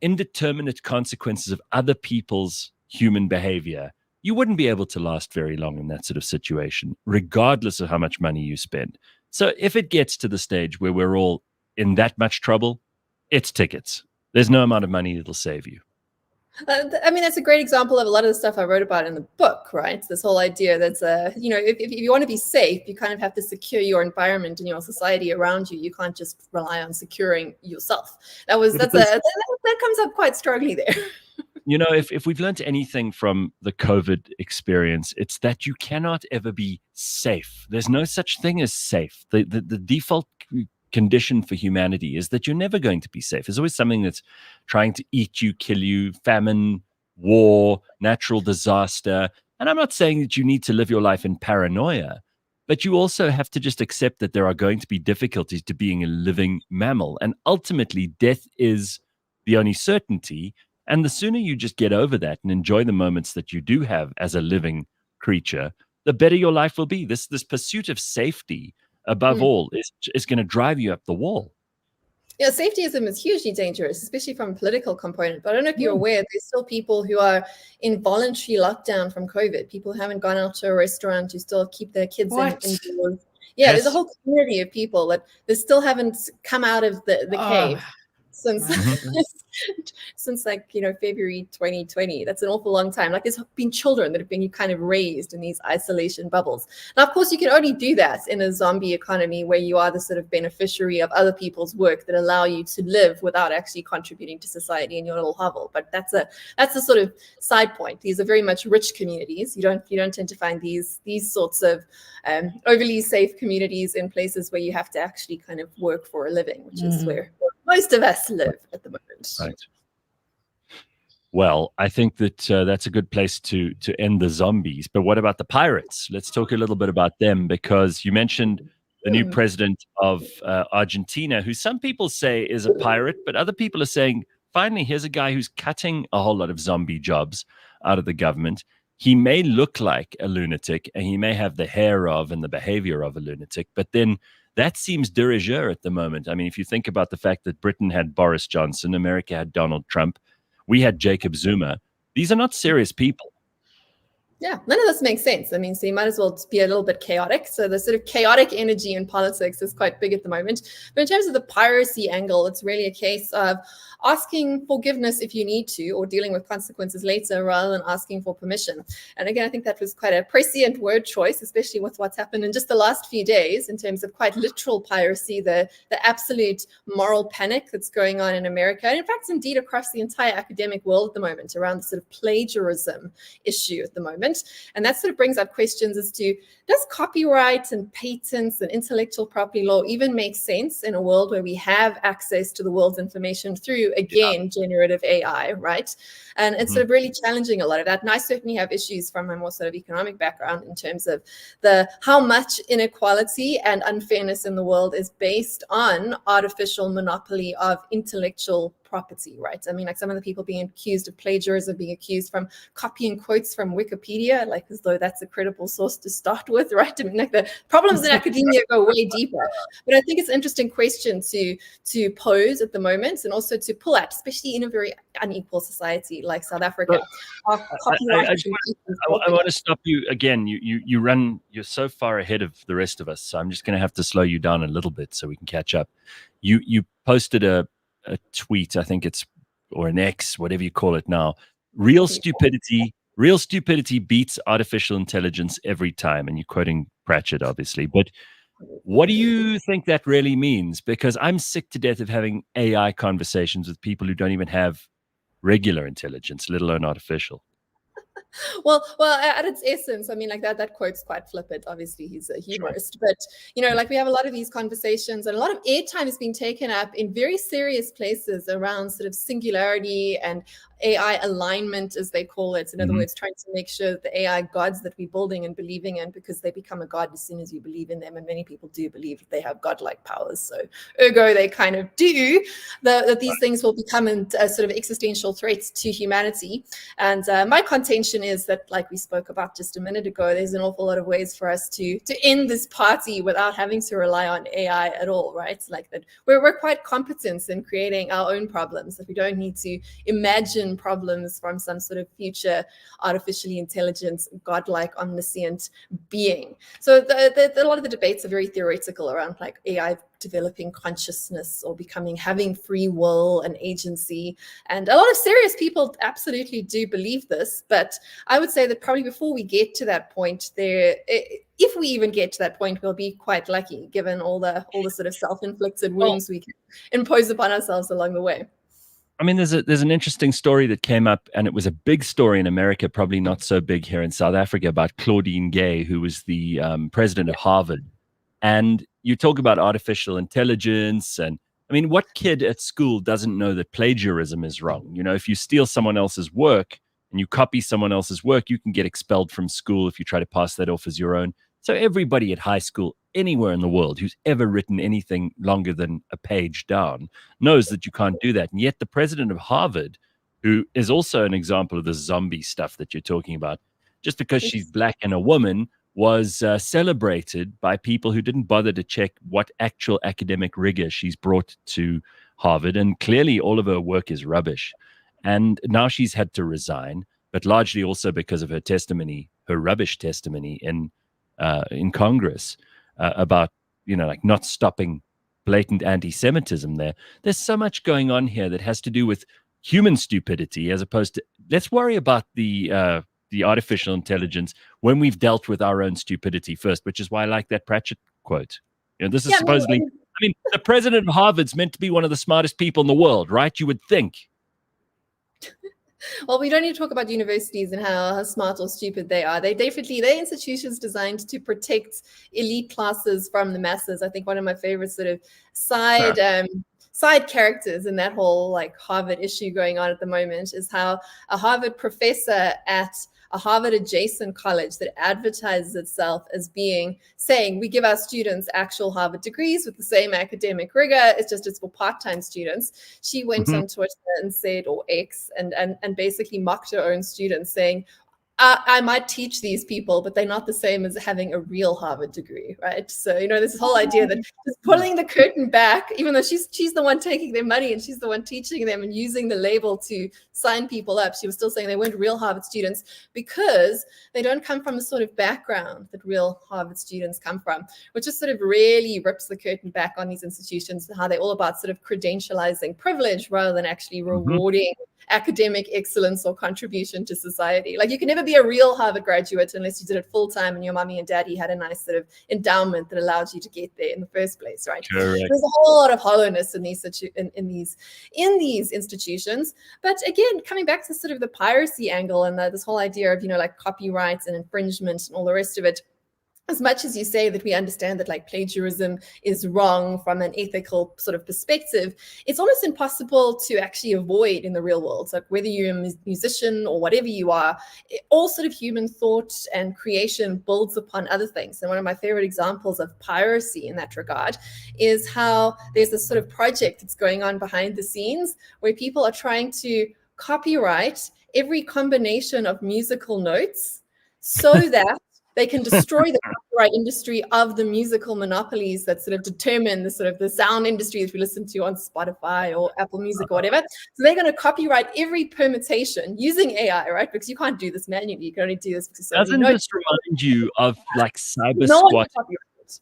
indeterminate consequences of other people's human behavior, you wouldn't be able to last very long in that sort of situation, regardless of how much money you spend. So if it gets to the stage where we're all in that much trouble, it's tickets. There's no amount of money that'll save you. I mean, that's a great example of a lot of the stuff I wrote about in the book, right? This whole idea that's, if you want to be safe, you kind of have to secure your environment and your society around you. You can't just rely on securing yourself. That comes up quite strongly there. If we've learned anything from the COVID experience, it's that you cannot ever be safe. There's no such thing as safe. The default condition for humanity is that you're never going to be safe. There's always something that's trying to eat you, kill you, famine, war, natural disaster. And I'm not saying that you need to live your life in paranoia, but you also have to just accept that there are going to be difficulties to being a living mammal. And ultimately, death is the only certainty. And the sooner you just get over that and enjoy the moments that you do have as a living creature, the better your life will be. This pursuit of safety, above all, is going to drive you up the wall. Yeah, safetyism is hugely dangerous, especially from a political component. But I don't know if you're aware, there's still people who are in voluntary lockdown from COVID. People who haven't gone out to a restaurant, who still keep their kids indoors. Yeah, there's a whole community of people that they still haven't come out of the cave since February 2020. That's an awful long time. Like, there's been children that have been kind of raised in these isolation bubbles. Now, of course, you can only do that in a zombie economy where you are the sort of beneficiary of other people's work that allow you to live without actually contributing to society in your little hovel. But that's a sort of side point. These are very much rich communities. You don't tend to find these sorts of overly safe communities in places where you have to actually kind of work for a living, which is where most of us live at the moment. Right. Well, I think that that's a good place to end the zombies. But what about the pirates? Let's talk a little bit about them, because you mentioned the new president of Argentina, who some people say is a pirate, but other people are saying, finally, here's a guy who's cutting a whole lot of zombie jobs out of the government. He may look like a lunatic, and he may have the hair of and the behavior of a lunatic, but then that seems de rigueur at the moment. I mean, if you think about the fact that Britain had Boris Johnson, America had Donald Trump, we had Jacob Zuma. These are not serious people. Yeah, none of this makes sense. I mean, so you might as well be a little bit chaotic. So the sort of chaotic energy in politics is quite big at the moment. But in terms of the piracy angle, it's really a case of asking forgiveness if you need to, or dealing with consequences later rather than asking for permission. And again, I think that was quite a prescient word choice, especially with what's happened in just the last few days in terms of quite literal piracy, the absolute moral panic that's going on in America. And in fact, indeed, across the entire academic world at the moment around the sort of plagiarism issue at the moment. And that sort of brings up questions as to, does copyright and patents and intellectual property law even make sense in a world where we have access to the world's information through, again, generative AI, right? And it's sort of really challenging a lot of that. And I certainly have issues from my more sort of economic background in terms of how much inequality and unfairness in the world is based on artificial monopoly of intellectual property, right? I mean, like some of the people being accused of plagiarism, being accused from copying quotes from Wikipedia, like as though that's a credible source to start with, right? I mean, like the problems in academia go way deeper. But I think it's an interesting question to pose at the moment, and also to pull at, especially in a very unequal society like South Africa. I want to stop you again. You're so far ahead of the rest of us, so I'm just going to have to slow you down a little bit so we can catch up. You posted a tweet, I think it's, or an X, whatever you call it now. Real stupidity beats artificial intelligence every time. And you're quoting Pratchett, obviously. But what do you think that really means? Because I'm sick to death of having AI conversations with people who don't even have regular intelligence, let alone artificial. Well, at its essence, I mean, like that quote's quite flippant. Obviously, he's a humorist, but like we have a lot of these conversations, and a lot of airtime is being taken up in very serious places around sort of singularity and AI alignment, as they call it. In other words, trying to make sure that the AI gods that we're building and believing in, because they become a god as soon as you believe in them, and many people do believe that they have godlike powers. So, ergo, they kind of do that these things will become a sort of existential threats to humanity. And my contention is that, like we spoke about just a minute ago, there's an awful lot of ways for us to end this party without having to rely on AI at all, right? Like that we're quite competent in creating our own problems, that we don't need to imagine problems from some sort of future artificially intelligent, godlike, omniscient being. So a lot of the debates are very theoretical around like AI developing consciousness or having free will and agency. And a lot of serious people absolutely do believe this. But I would say that probably before we get to that point, if we even get to that point, we'll be quite lucky, given all the sort of self-inflicted wounds we can impose upon ourselves along the way. I mean, there's an interesting story that came up, and it was a big story in America, probably not so big here in South Africa, about Claudine Gay, who was the president of Harvard. And you talk about artificial intelligence, and I mean, what kid at school doesn't know that plagiarism is wrong? If you steal someone else's work and you copy someone else's work, you can get expelled from school if you try to pass that off as your own. So everybody at high school, anywhere in the world, who's ever written anything longer than a page down knows that you can't do that. And yet the president of Harvard, who is also an example of the zombie stuff that you're talking about, just because she's black and a woman, was celebrated by people who didn't bother to check what actual academic rigor she's brought to Harvard. And clearly all of her work is rubbish. And now she's had to resign, but largely also because of her testimony, her rubbish testimony in Congress about, like not stopping blatant anti-Semitism there. There's so much going on here that has to do with human stupidity, as opposed to, let's worry about the artificial intelligence when we've dealt with our own stupidity first, which is why I like that Pratchett quote. This is supposedly, I mean, the president of Harvard's meant to be one of the smartest people in the world, right? You would think. Well, we don't need to talk about universities and how smart or stupid they are. They're institutions designed to protect elite classes from the masses. I think one of my favorite sort of side side characters in that whole like Harvard issue going on at the moment is how a Harvard professor at a Harvard adjacent college that advertises itself as saying we give our students actual Harvard degrees with the same academic rigor. It's for part-time students. She went on Twitter and said, or X, and basically mocked her own students, saying, I might teach these people, but they're not the same as having a real Harvard degree, right? So, this whole idea that just pulling the curtain back, even though she's the one taking their money and she's the one teaching them and using the label to sign people up, she was still saying they weren't real Harvard students because they don't come from the sort of background that real Harvard students come from, which just sort of really rips the curtain back on these institutions, how they're all about sort of credentializing privilege rather than actually rewarding academic excellence or contribution to society. Like, you can never be a real Harvard graduate unless you did it full time and your mommy and daddy had a nice sort of endowment that allowed you to get there in the first place, right? Correct. There's a whole lot of hollowness in these institutions. But again, coming back to sort of the piracy angle and this whole idea of like copyright and infringement and all the rest of it. As much as you say that we understand that like plagiarism is wrong from an ethical sort of perspective, it's almost impossible to actually avoid in the real world. So whether you're a musician or whatever you are, all sort of human thought and creation builds upon other things. And one of my favorite examples of piracy in that regard is how there's this sort of project that's going on behind the scenes where people are trying to copyright every combination of musical notes so that they can destroy the copyright industry of the musical monopolies that sort of determine the sound industry that we listen to on Spotify or Apple Music or whatever. So they're going to copyright every permutation using AI, right? Because you can't do this manually. You can only do this because doesn't this remind you of like cyber squat?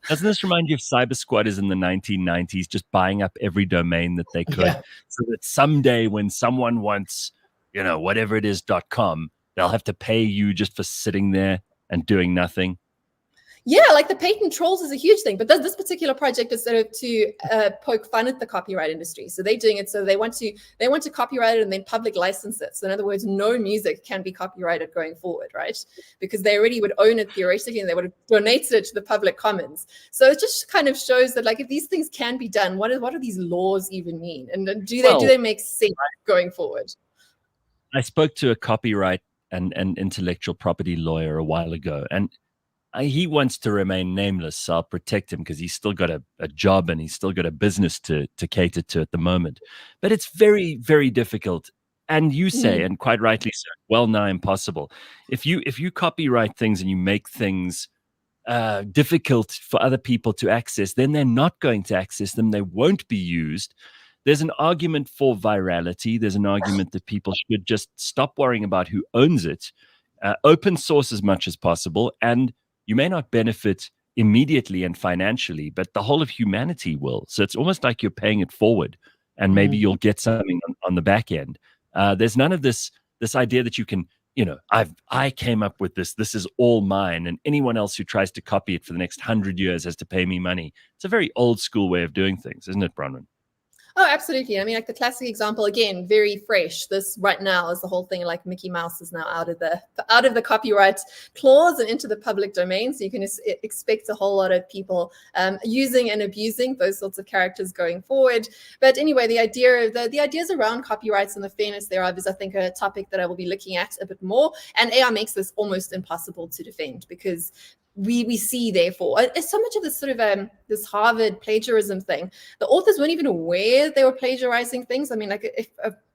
Doesn't this remind you of cyber squatters in the 1990s just buying up every domain that they could, so that someday when someone wants, whatever it is .com, they'll have to pay you just for sitting there and doing nothing? Yeah, like the patent trolls is a huge thing, but this particular project is sort of to poke fun at the copyright industry. So they're doing it so they want to copyright it and then public license it. So in other words, no music can be copyrighted going forward, right? Because they already would own it theoretically and they would have donated it to the public commons. So it just kind of shows that like if these things can be done, what do these laws even mean? And do they make sense going forward? I spoke to a copyright and intellectual property lawyer a while ago, and he wants to remain nameless, so I'll protect him because he's still got a job and he's still got a business to cater to at the moment. But it's very, very difficult, and you say, and quite rightly so, well nigh impossible. If you copyright things and you make things difficult for other people to access, then they're not going to access them. They won't be used. There's an argument for virality. There's an argument that people should just stop worrying about who owns it, open source as much as possible, and you may not benefit immediately and financially, but the whole of humanity will. So it's almost like you're paying it forward, and maybe you'll get something on the back end. There's none of this idea that you can, I came up with this. This is all mine, and anyone else who tries to copy it for the next 100 years has to pay me money. It's a very old school way of doing things, isn't it, Bronwyn? Oh, absolutely. I mean, like the classic example, again, very fresh. This right now is the whole thing, like Mickey Mouse is now out of the copyright clause and into the public domain. So you can expect a whole lot of people using and abusing those sorts of characters going forward. But anyway, the ideas around copyrights and the fairness thereof is, I think, a topic that I will be looking at a bit more. And AI makes this almost impossible to defend because we see, therefore, it's so much of this sort of this Harvard plagiarism thing. The authors weren't even aware they were plagiarizing things. I mean, like if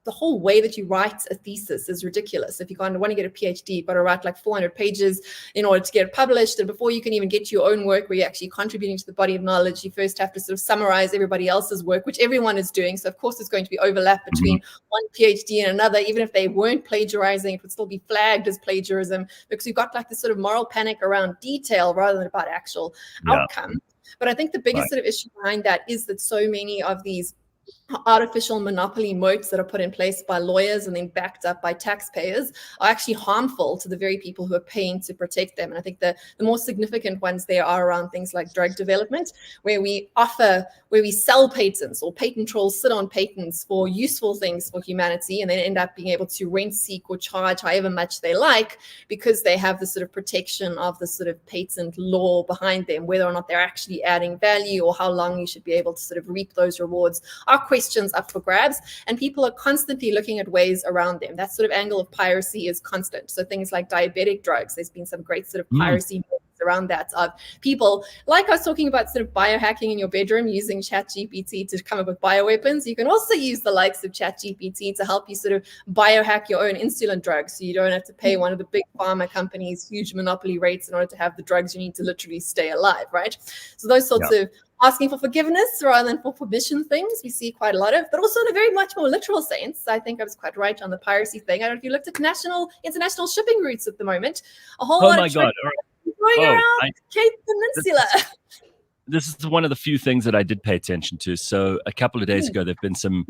the whole way that you write a thesis is ridiculous. If you want to get a PhD, you've got to write like 400 pages in order to get it published. And before you can even get to your own work where you're actually contributing to the body of knowledge, you first have to sort of summarize everybody else's work, which everyone is doing. So of course, there's going to be overlap between one PhD and another. Even if they weren't plagiarizing, it would still be flagged as plagiarism because you've got like this sort of moral panic around detail rather than about actual outcome. But I think the biggest sort of issue behind that is that so many of these artificial monopoly moats that are put in place by lawyers and then backed up by taxpayers are actually harmful to the very people who are paying to protect them. And I think the more significant ones there are around things like drug development, where we sell patents, or patent trolls sit on patents for useful things for humanity and then end up being able to rent, seek, or charge however much they like because they have the sort of protection of the sort of patent law behind them. Whether or not they're actually adding value or how long you should be able to sort of reap those rewards are questions questions up for grabs, and people are constantly looking at ways around them. That sort of angle of piracy is constant. So things like diabetic drugs, there's been some great sort of piracy around that, of people, like I was talking about, sort of biohacking in your bedroom using ChatGPT to come up with bioweapons. You can also use the likes of ChatGPT to help you sort of biohack your own insulin drugs, so you don't have to pay one of the big pharma companies huge monopoly rates in order to have the drugs you need to literally stay alive, right? So those sorts of asking for forgiveness rather than for permission things we see quite a lot of, but also in a very much more literal sense. I think I was quite right on the piracy thing. I don't know if you looked at international shipping routes at the moment. A whole lot of going around Cape Peninsula. This is one of the few things that I did pay attention to. So a couple of days ago, there've been some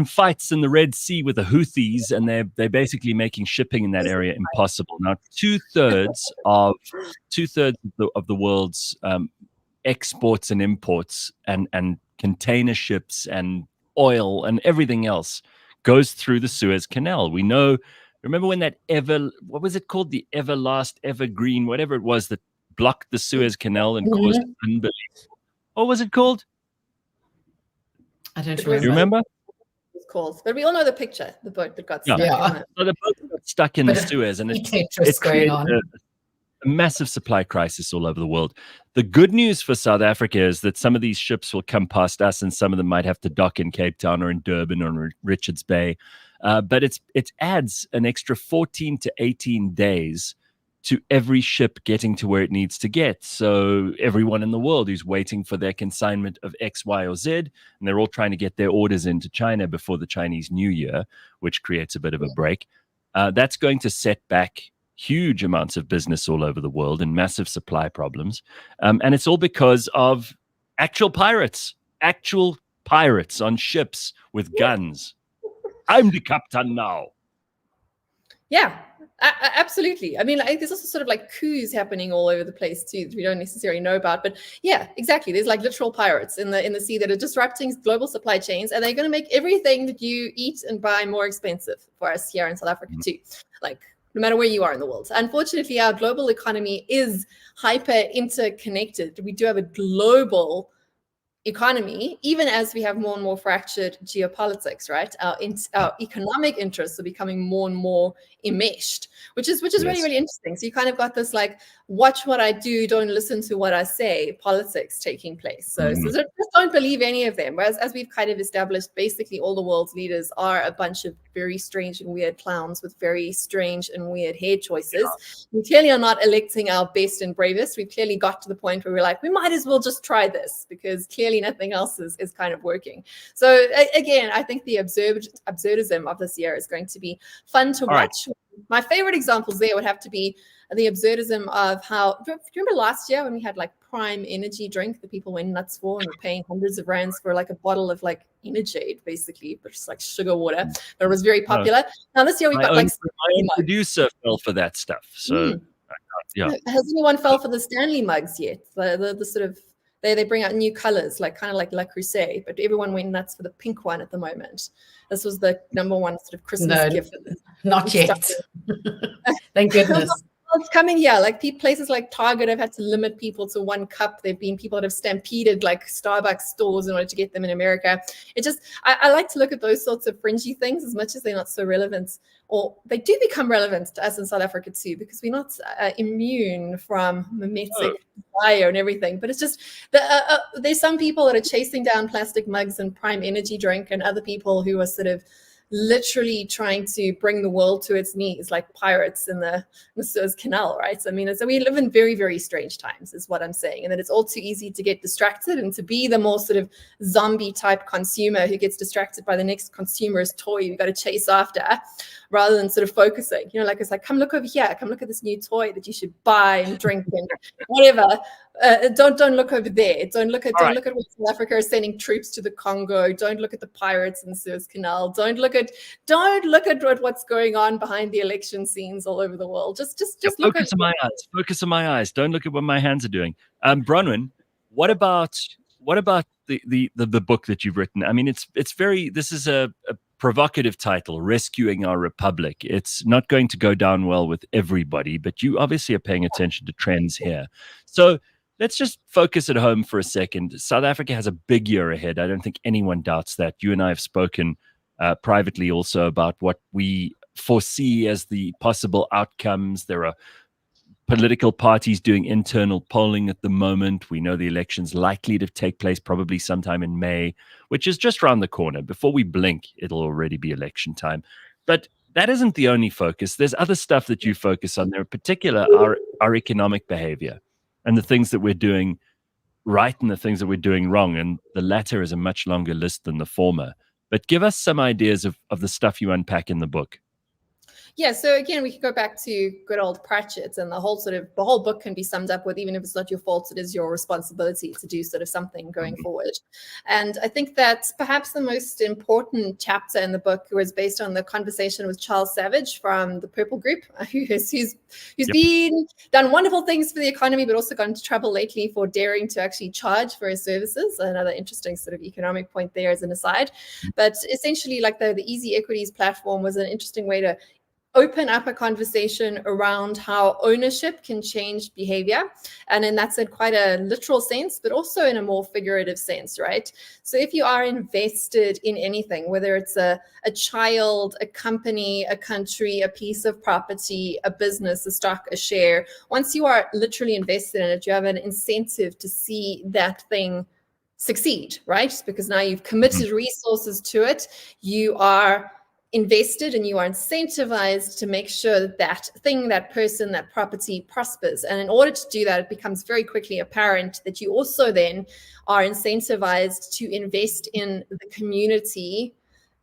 fights in the Red Sea with the Houthis, and they're basically making shipping in that area impossible. Now, two-thirds of the world's exports and imports and container ships and oil and everything else goes through the Suez Canal. We know. Remember when that what was it called? The Evergreen, whatever it was, that blocked the Suez Canal and caused unbelievable. What was it called? I don't remember. You remember? It's called, but we all know the picture. The boat that got stuck. So the boat got stuck in the Suez, and it's created a massive supply crisis all over the world. The good news for South Africa is that some of these ships will come past us, and some of them might have to dock in Cape Town or in Durban or in Richards Bay. But it adds an extra 14 to 18 days to every ship getting to where it needs to get. So everyone in the world who's waiting for their consignment of X, Y, or Z, and they're all trying to get their orders into China before the Chinese New Year, which creates a bit of a break, that's going to set back huge amounts of business all over the world and massive supply problems. And it's all because of actual pirates on ships with guns. I'm the captain now. Yeah, absolutely. I mean, there's also sort of like coups happening all over the place too that we don't necessarily know about. But yeah, exactly. There's like literal pirates in the sea that are disrupting global supply chains, and they're going to make everything that you eat and buy more expensive for us here in South Africa too. Like, no matter where you are in the world. Unfortunately, our global economy is hyper interconnected. We do have a global economy, even as we have more and more fractured geopolitics, right? Our economic interests are becoming more and more enmeshed, which is really, really interesting. So you kind of got this like, watch what I do, don't listen to what I say, politics taking place. So just don't believe any of them. Whereas as we've kind of established, basically all the world's leaders are a bunch of very strange and weird clowns with very strange and weird hair choices. We clearly are not electing our best and bravest. We've clearly got to the point where we're like, we might as well just try this, because clearly nothing else is kind of working. So again, I think the absurdism of this year is going to be fun to watch. My favorite examples there would have to be the absurdism of how, do you remember last year when we had like Prime energy drink that people went nuts for and were paying hundreds of rands for like a bottle of like Energade, basically, but just like sugar water. But it was very popular. Now this year we've got like my own producer fell for that stuff. So has anyone fell for the Stanley mugs yet? The sort of they bring out new colors, like kind of like La Crusade, but everyone went nuts for the pink one at the moment. This was the number one sort of Christmas gift. Not yet. Thank goodness. It's coming here. Like places like Target have had to limit people to 1 cup. There've been people that have stampeded like Starbucks stores in order to get them in America. It just, I like to look at those sorts of fringy things, as much as they're not so relevant, or they do become relevant to us in South Africa too, because we're not immune from mimetic fire and everything. But it's just, there's some people that are chasing down plastic mugs and Prime energy drink, and other people who are sort of literally trying to bring the world to its knees, like pirates in the Suez Canal, right? So, I mean, so we live in very, very strange times, is what I'm saying. And that it's all too easy to get distracted and to be the more sort of zombie type consumer who gets distracted by the next consumer's toy you've got to chase after, rather than sort of focusing, you know, like it's like, come look over here, come look at this new toy that you should buy and drink and whatever. Don't look over there. Don't look at what South Africa is sending troops to the Congo. Don't look at the pirates in the Suez Canal. Don't look at what's going on behind the election scenes all over the world. Just focus on my eyes. Focus on my eyes. Don't look at what my hands are doing. Bronwyn, what about the book that you've written? I mean, this is a provocative title, Rescuing Our Republic. It's not going to go down well with everybody, but you obviously are paying attention to trends here. So let's just focus at home for a second. South Africa has a big year ahead. I don't think anyone doubts that. You and I have spoken privately also about what we foresee as the possible outcomes. There are political parties doing internal polling at the moment. We know the election's likely to take place probably sometime in May, which is just around the corner. Before we blink, it'll already be election time. But that isn't the only focus. There's other stuff that you focus on. There in particular our economic behavior and the things that we're doing right and the things that we're doing wrong. And the latter is a much longer list than the former. But give us some ideas of the stuff you unpack in the book. Yeah, so again, we could go back to good old Pratchett, and the whole book can be summed up with, even if it's not your fault, it is your responsibility to do sort of something going forward. And I think that perhaps the most important chapter in the book was based on the conversation with Charles Savage from the Purple Group, who's been done wonderful things for the economy, but also got into trouble lately for daring to actually charge for his services. Another interesting sort of economic point there as an aside. But essentially, like the Easy Equities platform was an interesting way to open up a conversation around how ownership can change behavior. And in that's in quite a literal sense, but also in a more figurative sense, right? So if you are invested in anything, whether it's a child, a company, a country, a piece of property, a business, a stock, a share, once you are literally invested in it, you have an incentive to see that thing succeed, right? Because now you've committed resources to it. You are invested and you are incentivized to make sure that that thing, that person, that property prospers. And in order to do that, it becomes very quickly apparent that you also then are incentivized to invest in the community,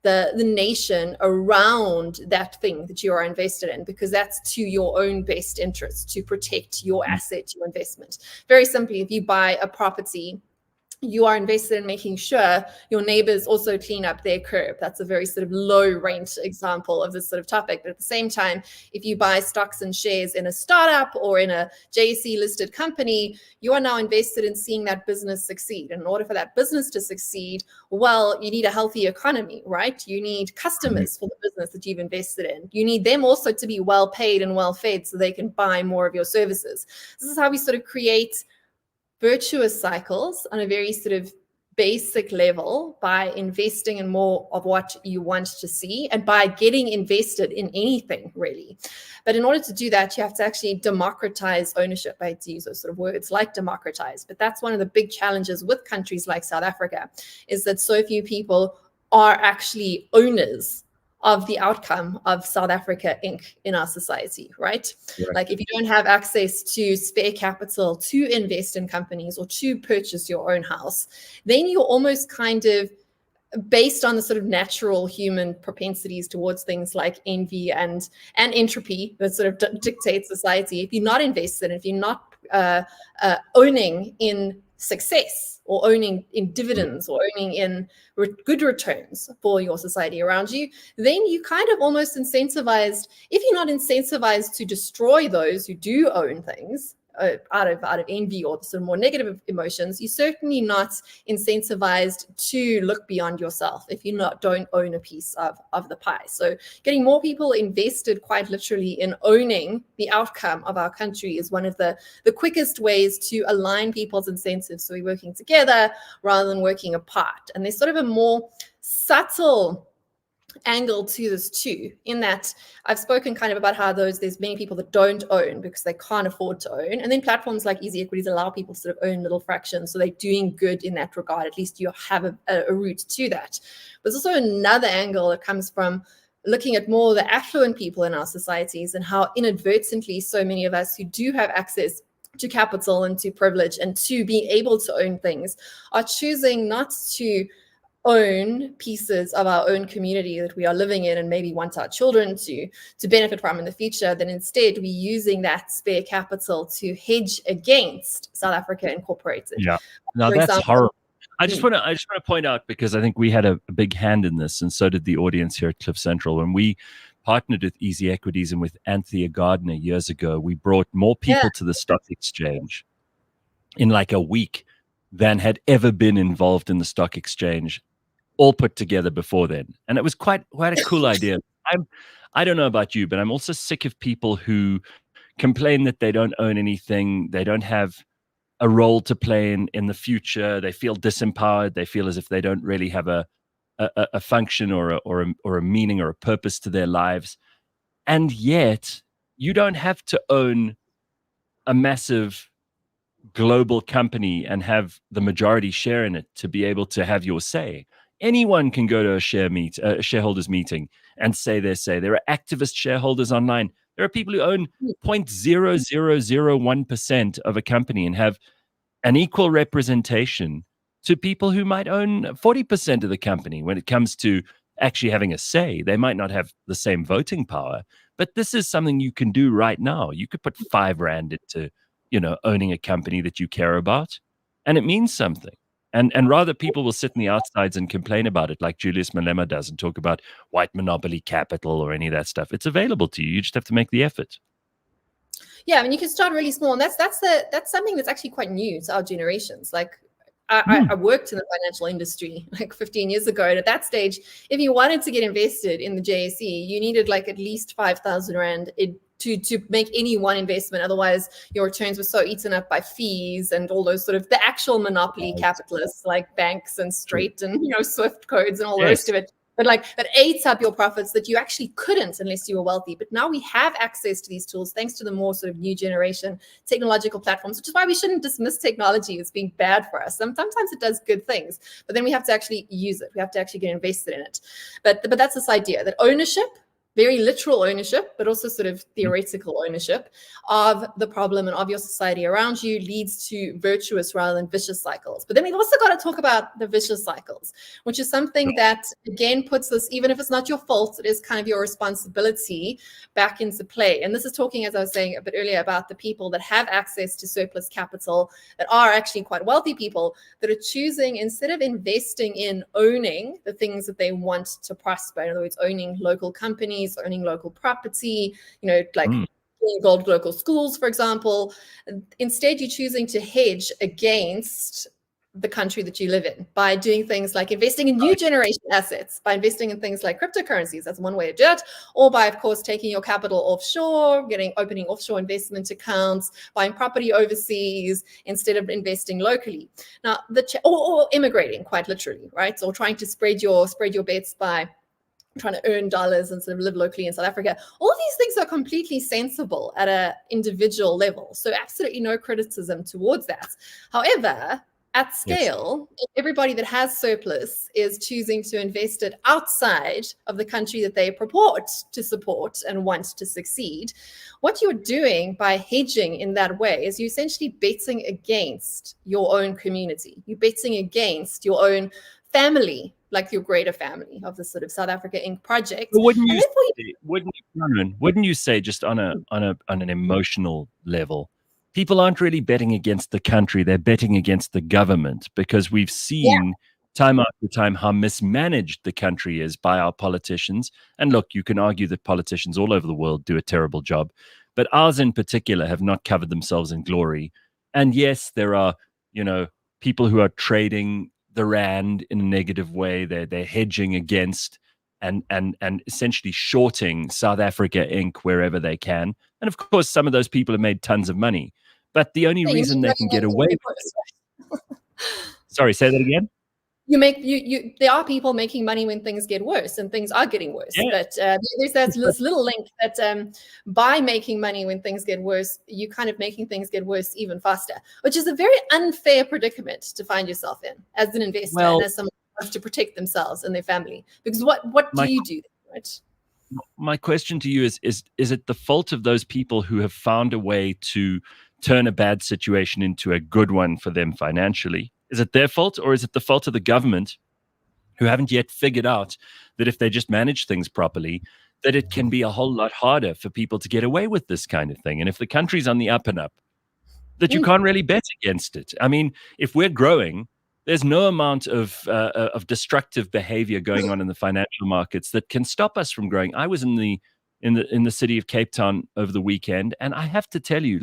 the nation around that thing that you are invested in, because that's to your own best interest, to protect your asset, your investment. Very simply, if you buy a property, you are invested in making sure your neighbors also clean up their curb. That's a very sort of low rent example of this sort of topic. But at the same time, if you buy stocks and shares in a startup or in a JSE listed company, you are now invested in seeing that business succeed. And in order for that business to succeed, well, you need a healthy economy, right? You need customers for the business that you've invested in. You need them also to be well paid and well fed so they can buy more of your services. This is how we sort of create virtuous cycles on a very sort of basic level by investing in more of what you want to see and by getting invested in anything really. But in order to do that, you have to actually democratize ownership. I hate to use those sort of words like democratize, but that's one of the big challenges with countries like South Africa, is that so few people are actually owners of the outcome of South Africa Inc. in our society, right? Like if you don't have access to spare capital to invest in companies or to purchase your own house, then you're almost kind of based on the sort of natural human propensities towards things like envy and entropy that sort of dictates society. If you're not invested, if you're not owning in success or owning in dividends or owning in good returns for your society around you, then you kind of almost incentivized, if you're not incentivized to destroy those who do own things out of envy or some more negative emotions, you're certainly not incentivized to look beyond yourself if you don't own a piece of the pie. So getting more people invested quite literally in owning the outcome of our country is one of the quickest ways to align people's incentives so we're working together rather than working apart. And there's sort of a more subtle angle to this too, in that I've spoken kind of about how there's many people that don't own because they can't afford to own, and then platforms like Easy Equities allow people to sort of own little fractions, so they're doing good in that regard. At least you have a route to that. But there's also another angle that comes from looking at more the affluent people in our societies and how inadvertently so many of us who do have access to capital and to privilege and to be able to own things are choosing not to own pieces of our own community that we are living in and maybe want our children to benefit from in the future, then instead we're using that spare capital to hedge against South Africa Incorporated. Yeah, now For that's example, horrible. I just want to point out, because I think we had a big hand in this, and so did the audience here at Cliff Central. When we partnered with Easy Equities and with Anthea Gardner years ago, we brought more people to the stock exchange in like a week than had ever been involved in the stock exchange, all put together before then. And it was quite a cool idea. I don't know about you, but I'm also sick of people who complain that they don't own anything. They don't have a role to play in the future. They feel disempowered. They feel as if they don't really have a function or a meaning or a purpose to their lives. And yet, you don't have to own a massive global company and have the majority share in it to be able to have your say. Anyone can go to a shareholders meeting and say their say. There are activist shareholders online. There are people who own 0.0001% of a company and have an equal representation to people who might own 40% of the company when it comes to actually having a say. They might not have the same voting power, but this is something you can do right now. You could put 5 rand into, owning a company that you care about, and it means something. And rather people will sit in the outsides and complain about it like Julius Malema does and talk about white monopoly capital or any of that stuff. It's available to you. You just have to make the effort. Yeah, I mean, you can start really small, and that's something that's actually quite new to our generations. Like, I worked in the financial industry like 15 years ago, and at that stage, if you wanted to get invested in the JSE, you needed like at least 5,000 rand to make any one investment. Otherwise, your returns were so eaten up by fees and all those sort of the actual monopoly capitalists like banks and Straight and Swift codes and all the rest of it. But like that ate up your profits that you actually couldn't unless you were wealthy. But now we have access to these tools thanks to the more sort of new generation technological platforms, which is why we shouldn't dismiss technology as being bad for us. Sometimes it does good things, but then we have to actually use it. We have to actually get invested in it. But that's this idea that ownership, very literal ownership, but also sort of theoretical ownership of the problem and of your society around you leads to virtuous rather than vicious cycles. But then we've also got to talk about the vicious cycles, which is something that, again, puts this, even if it's not your fault, it is kind of your responsibility back into play. And this is talking, as I was saying a bit earlier, about the people that have access to surplus capital, that are actually quite wealthy people, that are choosing, instead of investing in owning the things that they want to prosper, in other words, owning local companies, owning local property, like involved local schools, for example. Instead, you're choosing to hedge against the country that you live in by doing things like investing in new generation assets, by investing in things like cryptocurrencies. That's one way to do it. Or by, of course, taking your capital offshore, opening offshore investment accounts, buying property overseas instead of investing locally. Now, or immigrating, quite literally, right? Or trying to spread your bets by trying to earn dollars and sort of live locally in South Africa. All of these things are completely sensible at an individual level. So absolutely no criticism towards that. However, at scale, if everybody that has surplus is choosing to invest it outside of the country that they purport to support and want to succeed, what you're doing by hedging in that way is you're essentially betting against your own community. You're betting against your own family, like your greater family of the sort of South Africa Inc. project. But wouldn't you say, just on an emotional level, people aren't really betting against the country, they're betting against the government, because we've seen time after time how mismanaged the country is by our politicians. And look, you can argue that politicians all over the world do a terrible job, but ours in particular have not covered themselves in glory. And yes, there are, people who are trading the rand in a negative way. They're hedging against and essentially shorting South Africa Inc. wherever they can. And of course, some of those people have made tons of money. But the only reason they can get away with it. Sorry, say that again. There are people making money when things get worse, and things are getting worse. Yeah. But there's this little link that by making money when things get worse, you kind of making things get worse even faster, which is a very unfair predicament to find yourself in as an investor and as someone who wants to protect themselves and their family. Because what do you do, right? My question to you is it the fault of those people who have found a way to turn a bad situation into a good one for them financially? Is it their fault, or is it the fault of the government who haven't yet figured out that if they just manage things properly, that it can be a whole lot harder for people to get away with this kind of thing? And if the country's on the up and up, that you can't really bet against it. I mean, if we're growing, there's no amount of destructive behavior going on in the financial markets that can stop us from growing. I was in the city of Cape Town over the weekend, and I have to tell you,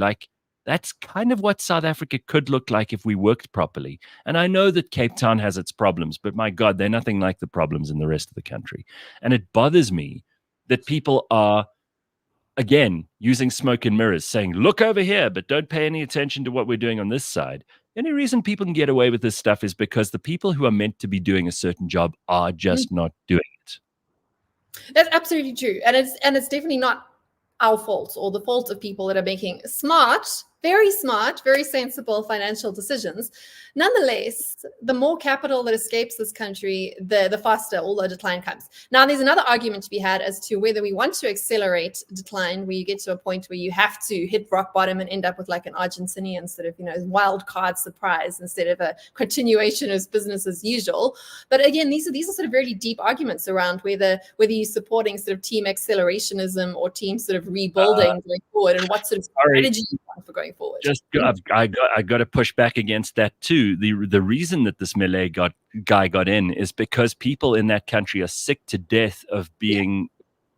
that's kind of what South Africa could look like if we worked properly. And I know that Cape Town has its problems, but my God, they're nothing like the problems in the rest of the country. And it bothers me that people are again, using smoke and mirrors, saying, look over here, but don't pay any attention to what we're doing on this side. The only reason people can get away with this stuff is because the people who are meant to be doing a certain job are just not doing it. That's absolutely true. And it's definitely not our fault or the fault of people that are making smart, very sensible financial decisions. Nonetheless, the more capital that escapes this country, the faster all the decline comes. Now, there's another argument to be had as to whether we want to accelerate decline, where you get to a point where you have to hit rock bottom and end up with like an Argentinian sort of, wild card surprise instead of a continuation as business as usual. But again, these are sort of really deep arguments around whether you're supporting sort of team accelerationism or team sort of rebuilding going forward, and what sort of strategy you want for going forward. I got to push back against that too. The reason that this Millet guy got in is because people in that country are sick to death of being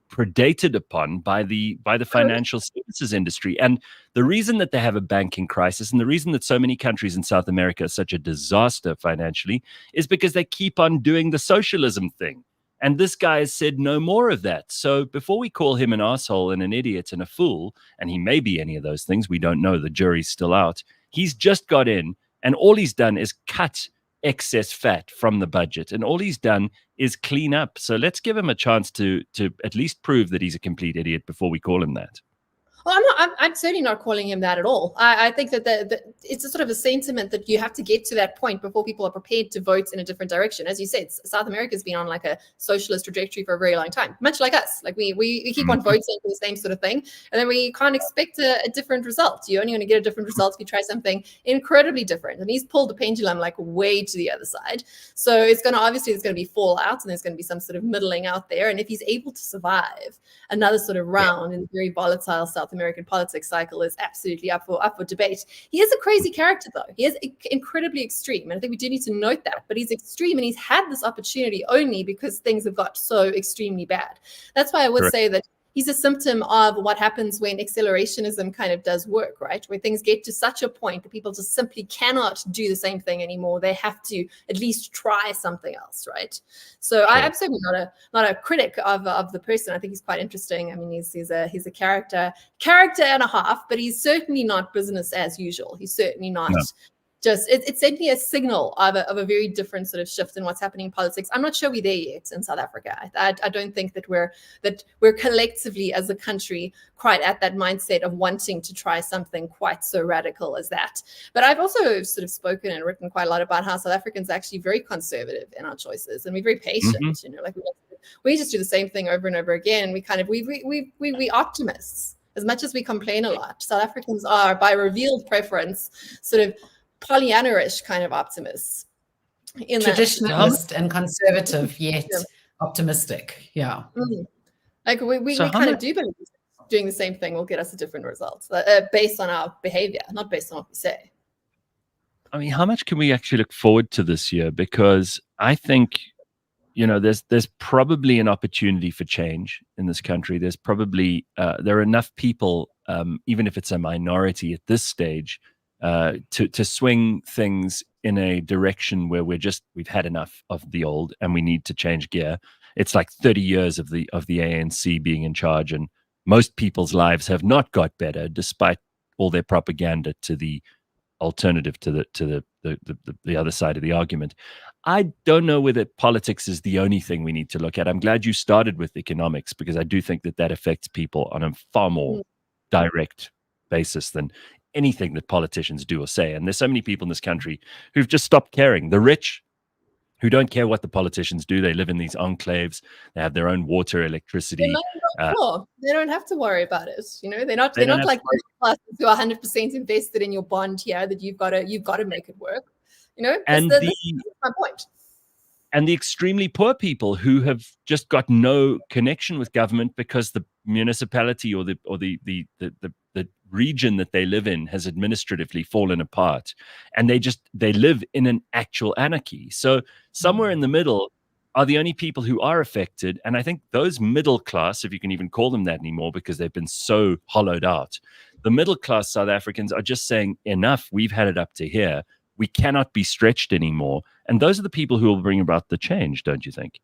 predated upon by the financial services industry. And the reason that they have a banking crisis, and the reason that so many countries in South America are such a disaster financially, is because they keep on doing the socialism thing. And this guy has said no more of that. So before we call him an asshole and an idiot and a fool, and he may be any of those things, we don't know, the jury's still out, he's just got in, and all he's done is cut excess fat from the budget, and all he's done is clean up. So let's give him a chance to at least prove that he's a complete idiot before we call him that. Well, I'm certainly not calling him that at all. I think that it's a sort of a sentiment that you have to get to that point before people are prepared to vote in a different direction. As you said, South America's been on like a socialist trajectory for a very long time, much like us. Like we keep on voting for the same sort of thing, and then we can't expect a different result. You're only going to get a different result if you try something incredibly different. And he's pulled the pendulum like way to the other side. So there's going to be fallout, and there's going to be some sort of middling out there. And if he's able to survive another sort of round in the very volatile South American politics cycle, is absolutely up for debate. He is a crazy character, though. He is incredibly extreme, and I think we do need to note that. But he's extreme, and he's had this opportunity only because things have got so extremely bad. That's why I would say that he's a symptom of what happens when accelerationism kind of does work, right? Where things get to such a point that people just simply cannot do the same thing anymore. They have to at least try something else, right? So I'm certainly not a critic of the person. I think he's quite interesting. I mean, he's a character and a half, but he's certainly not business as usual. He's certainly not. No. It's certainly a signal of a very different sort of shift in what's happening in politics. I'm not sure we're there yet in South Africa. I don't think that we're collectively as a country quite at that mindset of wanting to try something quite so radical as that. But I've also sort of spoken and written quite a lot about how South Africans are actually very conservative in our choices, and we're very patient. Like we just do the same thing over and over again. We optimists. As much as we complain a lot, South Africans are, by revealed preference, sort of Pollyanna-ish kind of optimists. Traditionalist and conservative, yet optimistic. Yeah. Like we kind of do believe doing the same thing will get us a different result based on our behavior, not based on what we say. I mean, how much can we actually look forward to this year? Because I think, there's probably an opportunity for change in this country. There's probably there are enough people, even if it's a minority at this stage, to swing things in a direction where we've had enough of the old and we need to change gear. It's like 30 years of the ANC being in charge, and most people's lives have not got better despite all their propaganda to the alternative to the other side of the argument. I don't know whether politics is the only thing we need to look at. I'm glad you started with economics, because I do think that affects people on a far more direct basis than anything that politicians do or say. And there's so many people in this country who've just stopped caring. The rich, who don't care what the politicians do. They live in these enclaves. They have their own water, electricity. They don't have to worry about it. They're not like those classes who are 100% invested in your bond here that you've got to make it work. And this is my point. And the extremely poor people who have just got no connection with government because the municipality or the region that they live in has administratively fallen apart, and they live in an actual anarchy. So somewhere in the middle are the only people who are affected. And I think those middle class, if you can even call them that anymore, because they've been so hollowed out, the middle class South Africans are just saying, enough, we've had it up to here. We cannot be stretched anymore. And those are the people who will bring about the change, don't you think?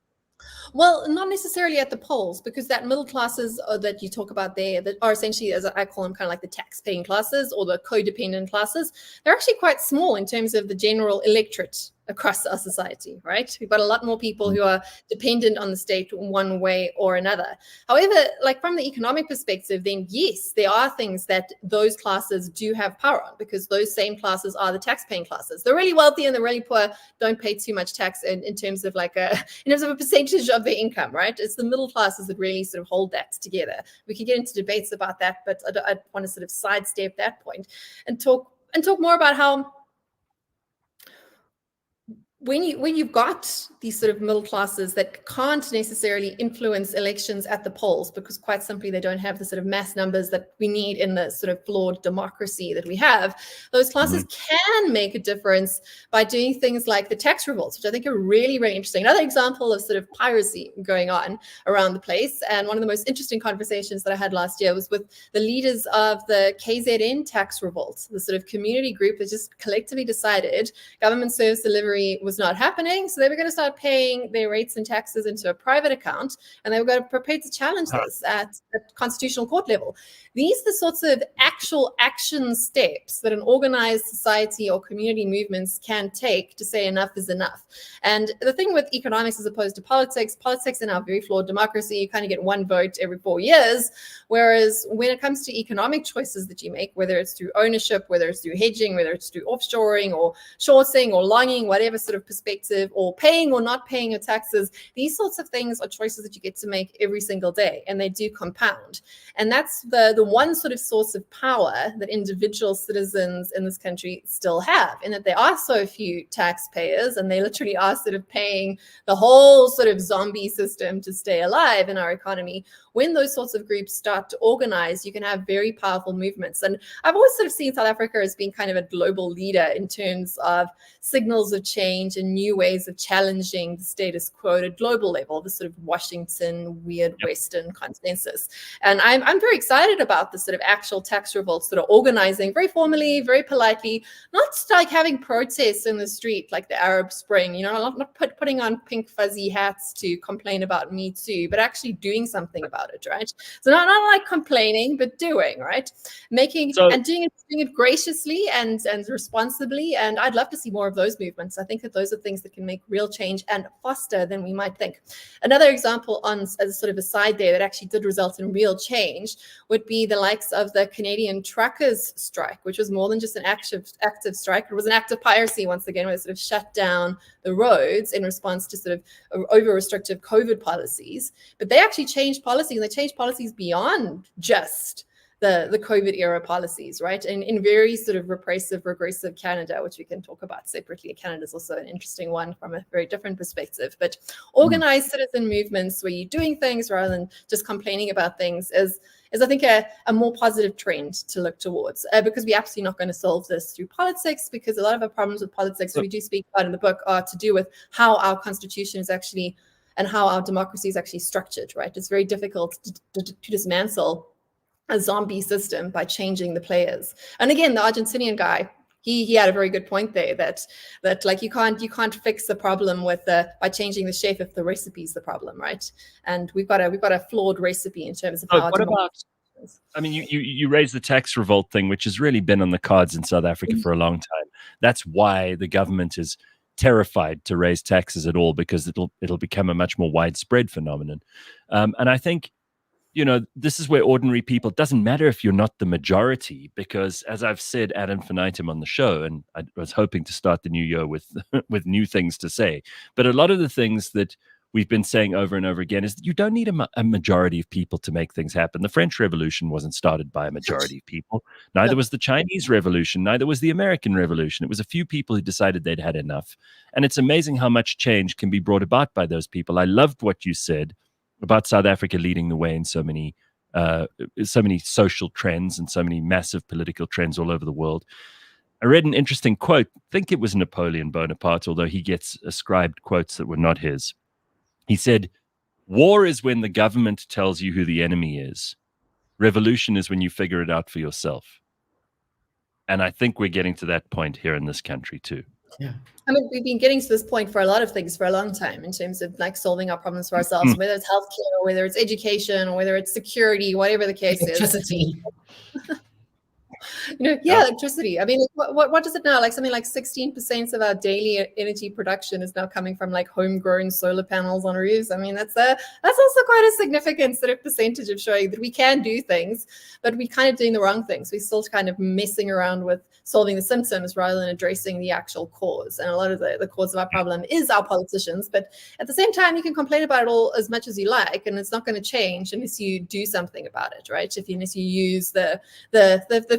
Well, not necessarily at the polls, because that middle classes that you talk about there, that are essentially, as I call them, kind of like the tax-paying classes or the codependent classes, they're actually quite small in terms of the general electorate across our society, right? We've got a lot more people who are dependent on the state one way or another. However, like from the economic perspective, then yes, there are things that those classes do have power on, because those same classes are the tax-paying classes. The really wealthy and the really poor don't pay too much tax in terms of like a percentage of their income, right? It's the middle classes that really sort of hold that together. We could get into debates about that, but I want to sort of sidestep that point and talk more about how when you've got these sort of middle classes that can't necessarily influence elections at the polls, because quite simply they don't have the sort of mass numbers that we need in the sort of flawed democracy that we have, those classes can make a difference by doing things like the tax revolts, which I think are really, really interesting. Another example of sort of piracy going on around the place. And one of the most interesting conversations that I had last year was with the leaders of the KZN tax revolt, the sort of community group that just collectively decided government service delivery was not happening, so they were going to start paying their rates and taxes into a private account, and they were going to prepare to challenge this at constitutional court level. These are the sorts of actual action steps that an organized society or community movements can take to say enough is enough. And the thing with economics as opposed to politics in our very flawed democracy, you kind of get one vote every 4 years, whereas when it comes to economic choices that you make, whether it's through ownership, whether it's through hedging, whether it's through offshoring or shorting or longing, whatever sort of perspective, or paying or not paying your taxes, these sorts of things are choices that you get to make every single day, and they do compound. And that's the one sort of source of power that individual citizens in this country still have, in that there are so few taxpayers, and they literally are sort of paying the whole sort of zombie system to stay alive in our economy. When those sorts of groups start to organize, you can have very powerful movements. And I've always sort of seen South Africa as being kind of a global leader in terms of signals of change and new ways of challenging the status quo at a global level, the sort of Washington weird Western consensus. And I'm very excited about the sort of actual tax revolts that are organizing very formally, very politely, not like having protests in the street like the Arab Spring, you know, not putting on pink fuzzy hats to complain about Me Too, but actually doing something about it, right? So not like complaining, but doing, right? Doing it graciously and responsibly. And I'd love to see more of those movements. I think that those are things that can make real change and faster than we might think. Another example as sort of a side there that actually did result in real change would be the likes of the Canadian truckers strike, which was more than just an active strike. It was an act of piracy, once again, where they sort of shut down the roads in response to sort of over-restrictive COVID policies. But they actually changed policies, and they changed policies beyond just the COVID era policies, right? And in very sort of repressive, regressive Canada, which we can talk about separately. Canada is also an interesting one from a very different perspective. But organized citizen movements where you're doing things rather than just complaining about things is I think a more positive trend to look towards, because we're absolutely not going to solve this through politics, because a lot of our problems with politics that we do speak about in the book are to do with how our constitution is actually and how our democracy is actually structured, right? It's very difficult to dismantle a zombie system by changing the players. And again, the Argentinian guy, he had a very good point there that like you can't fix the problem with by changing the chef if the recipe is the problem, right? And we've got a flawed recipe in terms of how. What about? I mean, you raised the tax revolt thing, which has really been on the cards in South Africa for a long time. That's why the government is terrified to raise taxes at all, because it'll become a much more widespread phenomenon. And I think, you know, this is where ordinary people, it doesn't matter if you're not the majority, because as I've said ad infinitum on the show, and I was hoping to start the new year with with new things to say, but a lot of the things that we've been saying over and over again is that you don't need a majority of people to make things happen. The French Revolution wasn't started by a majority of people. Neither was the Chinese Revolution. Neither was the American Revolution. It was a few people who decided they'd had enough. And it's amazing how much change can be brought about by those people. I loved what you said about South Africa leading the way in so many social trends and so many massive political trends all over the world. I read an interesting quote. I think it was Napoleon Bonaparte, although he gets ascribed quotes that were not his. He said, "War is when the government tells you who the enemy is. Revolution is when you figure it out for yourself." And I think we're getting to that point here in this country too. Yeah. I mean, we've been getting to this point for a lot of things for a long time in terms of like solving our problems for ourselves, whether it's healthcare, or whether it's education, or whether it's security, whatever the case is. Electricity. Electricity. I mean, what does it now? Like something like 16% of our daily energy production is now coming from like homegrown solar panels on roofs. I mean, that's also quite a significant sort of percentage of showing that we can do things, but we're kind of doing the wrong things. We're still kind of messing around with solving the symptoms rather than addressing the actual cause. And a lot of the cause of our problem is our politicians. But at the same time, you can complain about it all as much as you like, and it's not going to change unless you do something about it, right? Unless you use the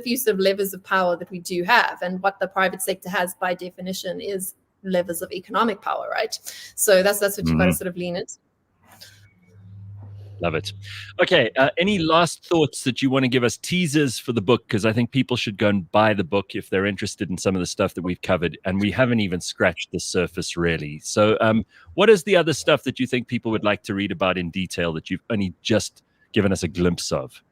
few sort of levers of power that we do have, and what the private sector has by definition is levers of economic power, right? So that's what you've got to sort of lean into. Love it. Okay. Any last thoughts that you want to give us, teasers for the book? Because I think people should go and buy the book if they're interested in some of the stuff that we've covered. And we haven't even scratched the surface, really. So what is the other stuff that you think people would like to read about in detail that you've only just given us a glimpse of?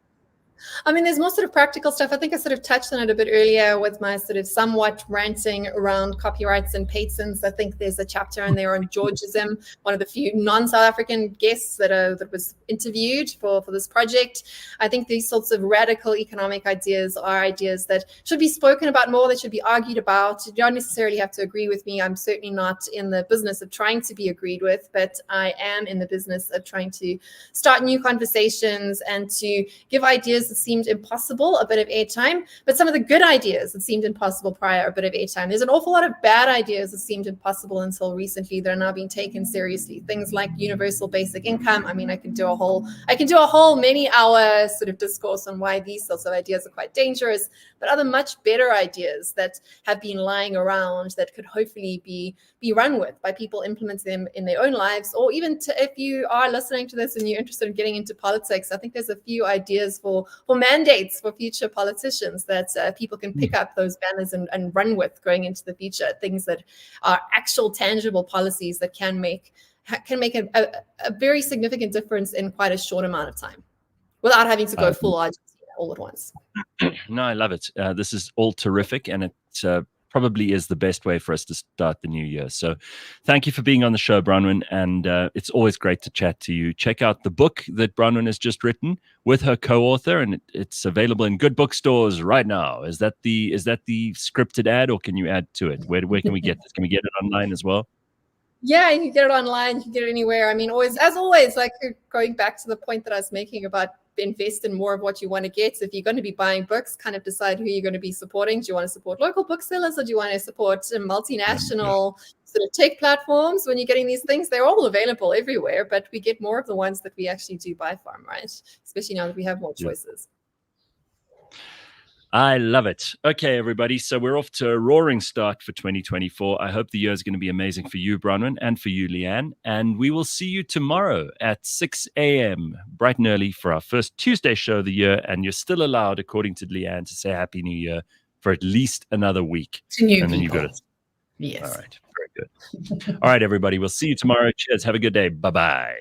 I mean, there's more sort of practical stuff. I think I sort of touched on it a bit earlier with my sort of somewhat ranting around copyrights and patents. I think there's a chapter in there on Georgism, one of the few non-South African guests that was interviewed for this project. I think these sorts of radical economic ideas are ideas that should be spoken about more, that should be argued about. You don't necessarily have to agree with me. I'm certainly not in the business of trying to be agreed with, but I am in the business of trying to start new conversations and to give ideas that seemed impossible a bit of airtime, but some of the good ideas that seemed impossible prior a bit of airtime. There's an awful lot of bad ideas that seemed impossible until recently that are now being taken seriously. Things like universal basic income. I mean, I can do a whole many-hour sort of discourse on why these sorts of ideas are quite dangerous, but other much better ideas that have been lying around that could hopefully be run with by people implementing them in their own lives, or even if you are listening to this and you're interested in getting into politics, I think there's a few ideas for mandates for future politicians that people can pick up those banners and run with going into the future. Things that are actual tangible policies that can make a very significant difference in quite a short amount of time without having to go full Argentina all at once. No, I love it. This is all terrific, and it probably is the best way for us to start the new year. So thank you for being on the show, Bronwyn, and it's always great to chat to you. Check out the book that Bronwyn has just written with her co-author, and it's available in good bookstores right now. Is that the scripted ad, or can you add to it? Where can we get this? Can we get it online as well? Yeah, you can get it online. You can get it anywhere. I mean, as always, like going back to the point that I was making about invest in more of what you want to get. So if you're going to be buying books, kind of decide who you're going to be supporting. Do you want to support local booksellers, or do you want to support multinational sort of tech platforms? When you're getting these things, they're all available everywhere, but we get more of the ones that we actually do buy from, right? Especially now that we have more choices. I love it. Okay, everybody. So we're off to a roaring start for 2024. I hope the year is going to be amazing for you, Bronwyn, and for you, Leigh-Ann. And we will see you tomorrow at 6 a.m. bright and early for our first Tuesday show of the year. And you're still allowed, according to Leigh-Ann, to say Happy New Year for at least another week. To new and then people. you've got it. Yes. All right. Very good. All right, everybody. We'll see you tomorrow. Cheers. Have a good day. Bye-bye.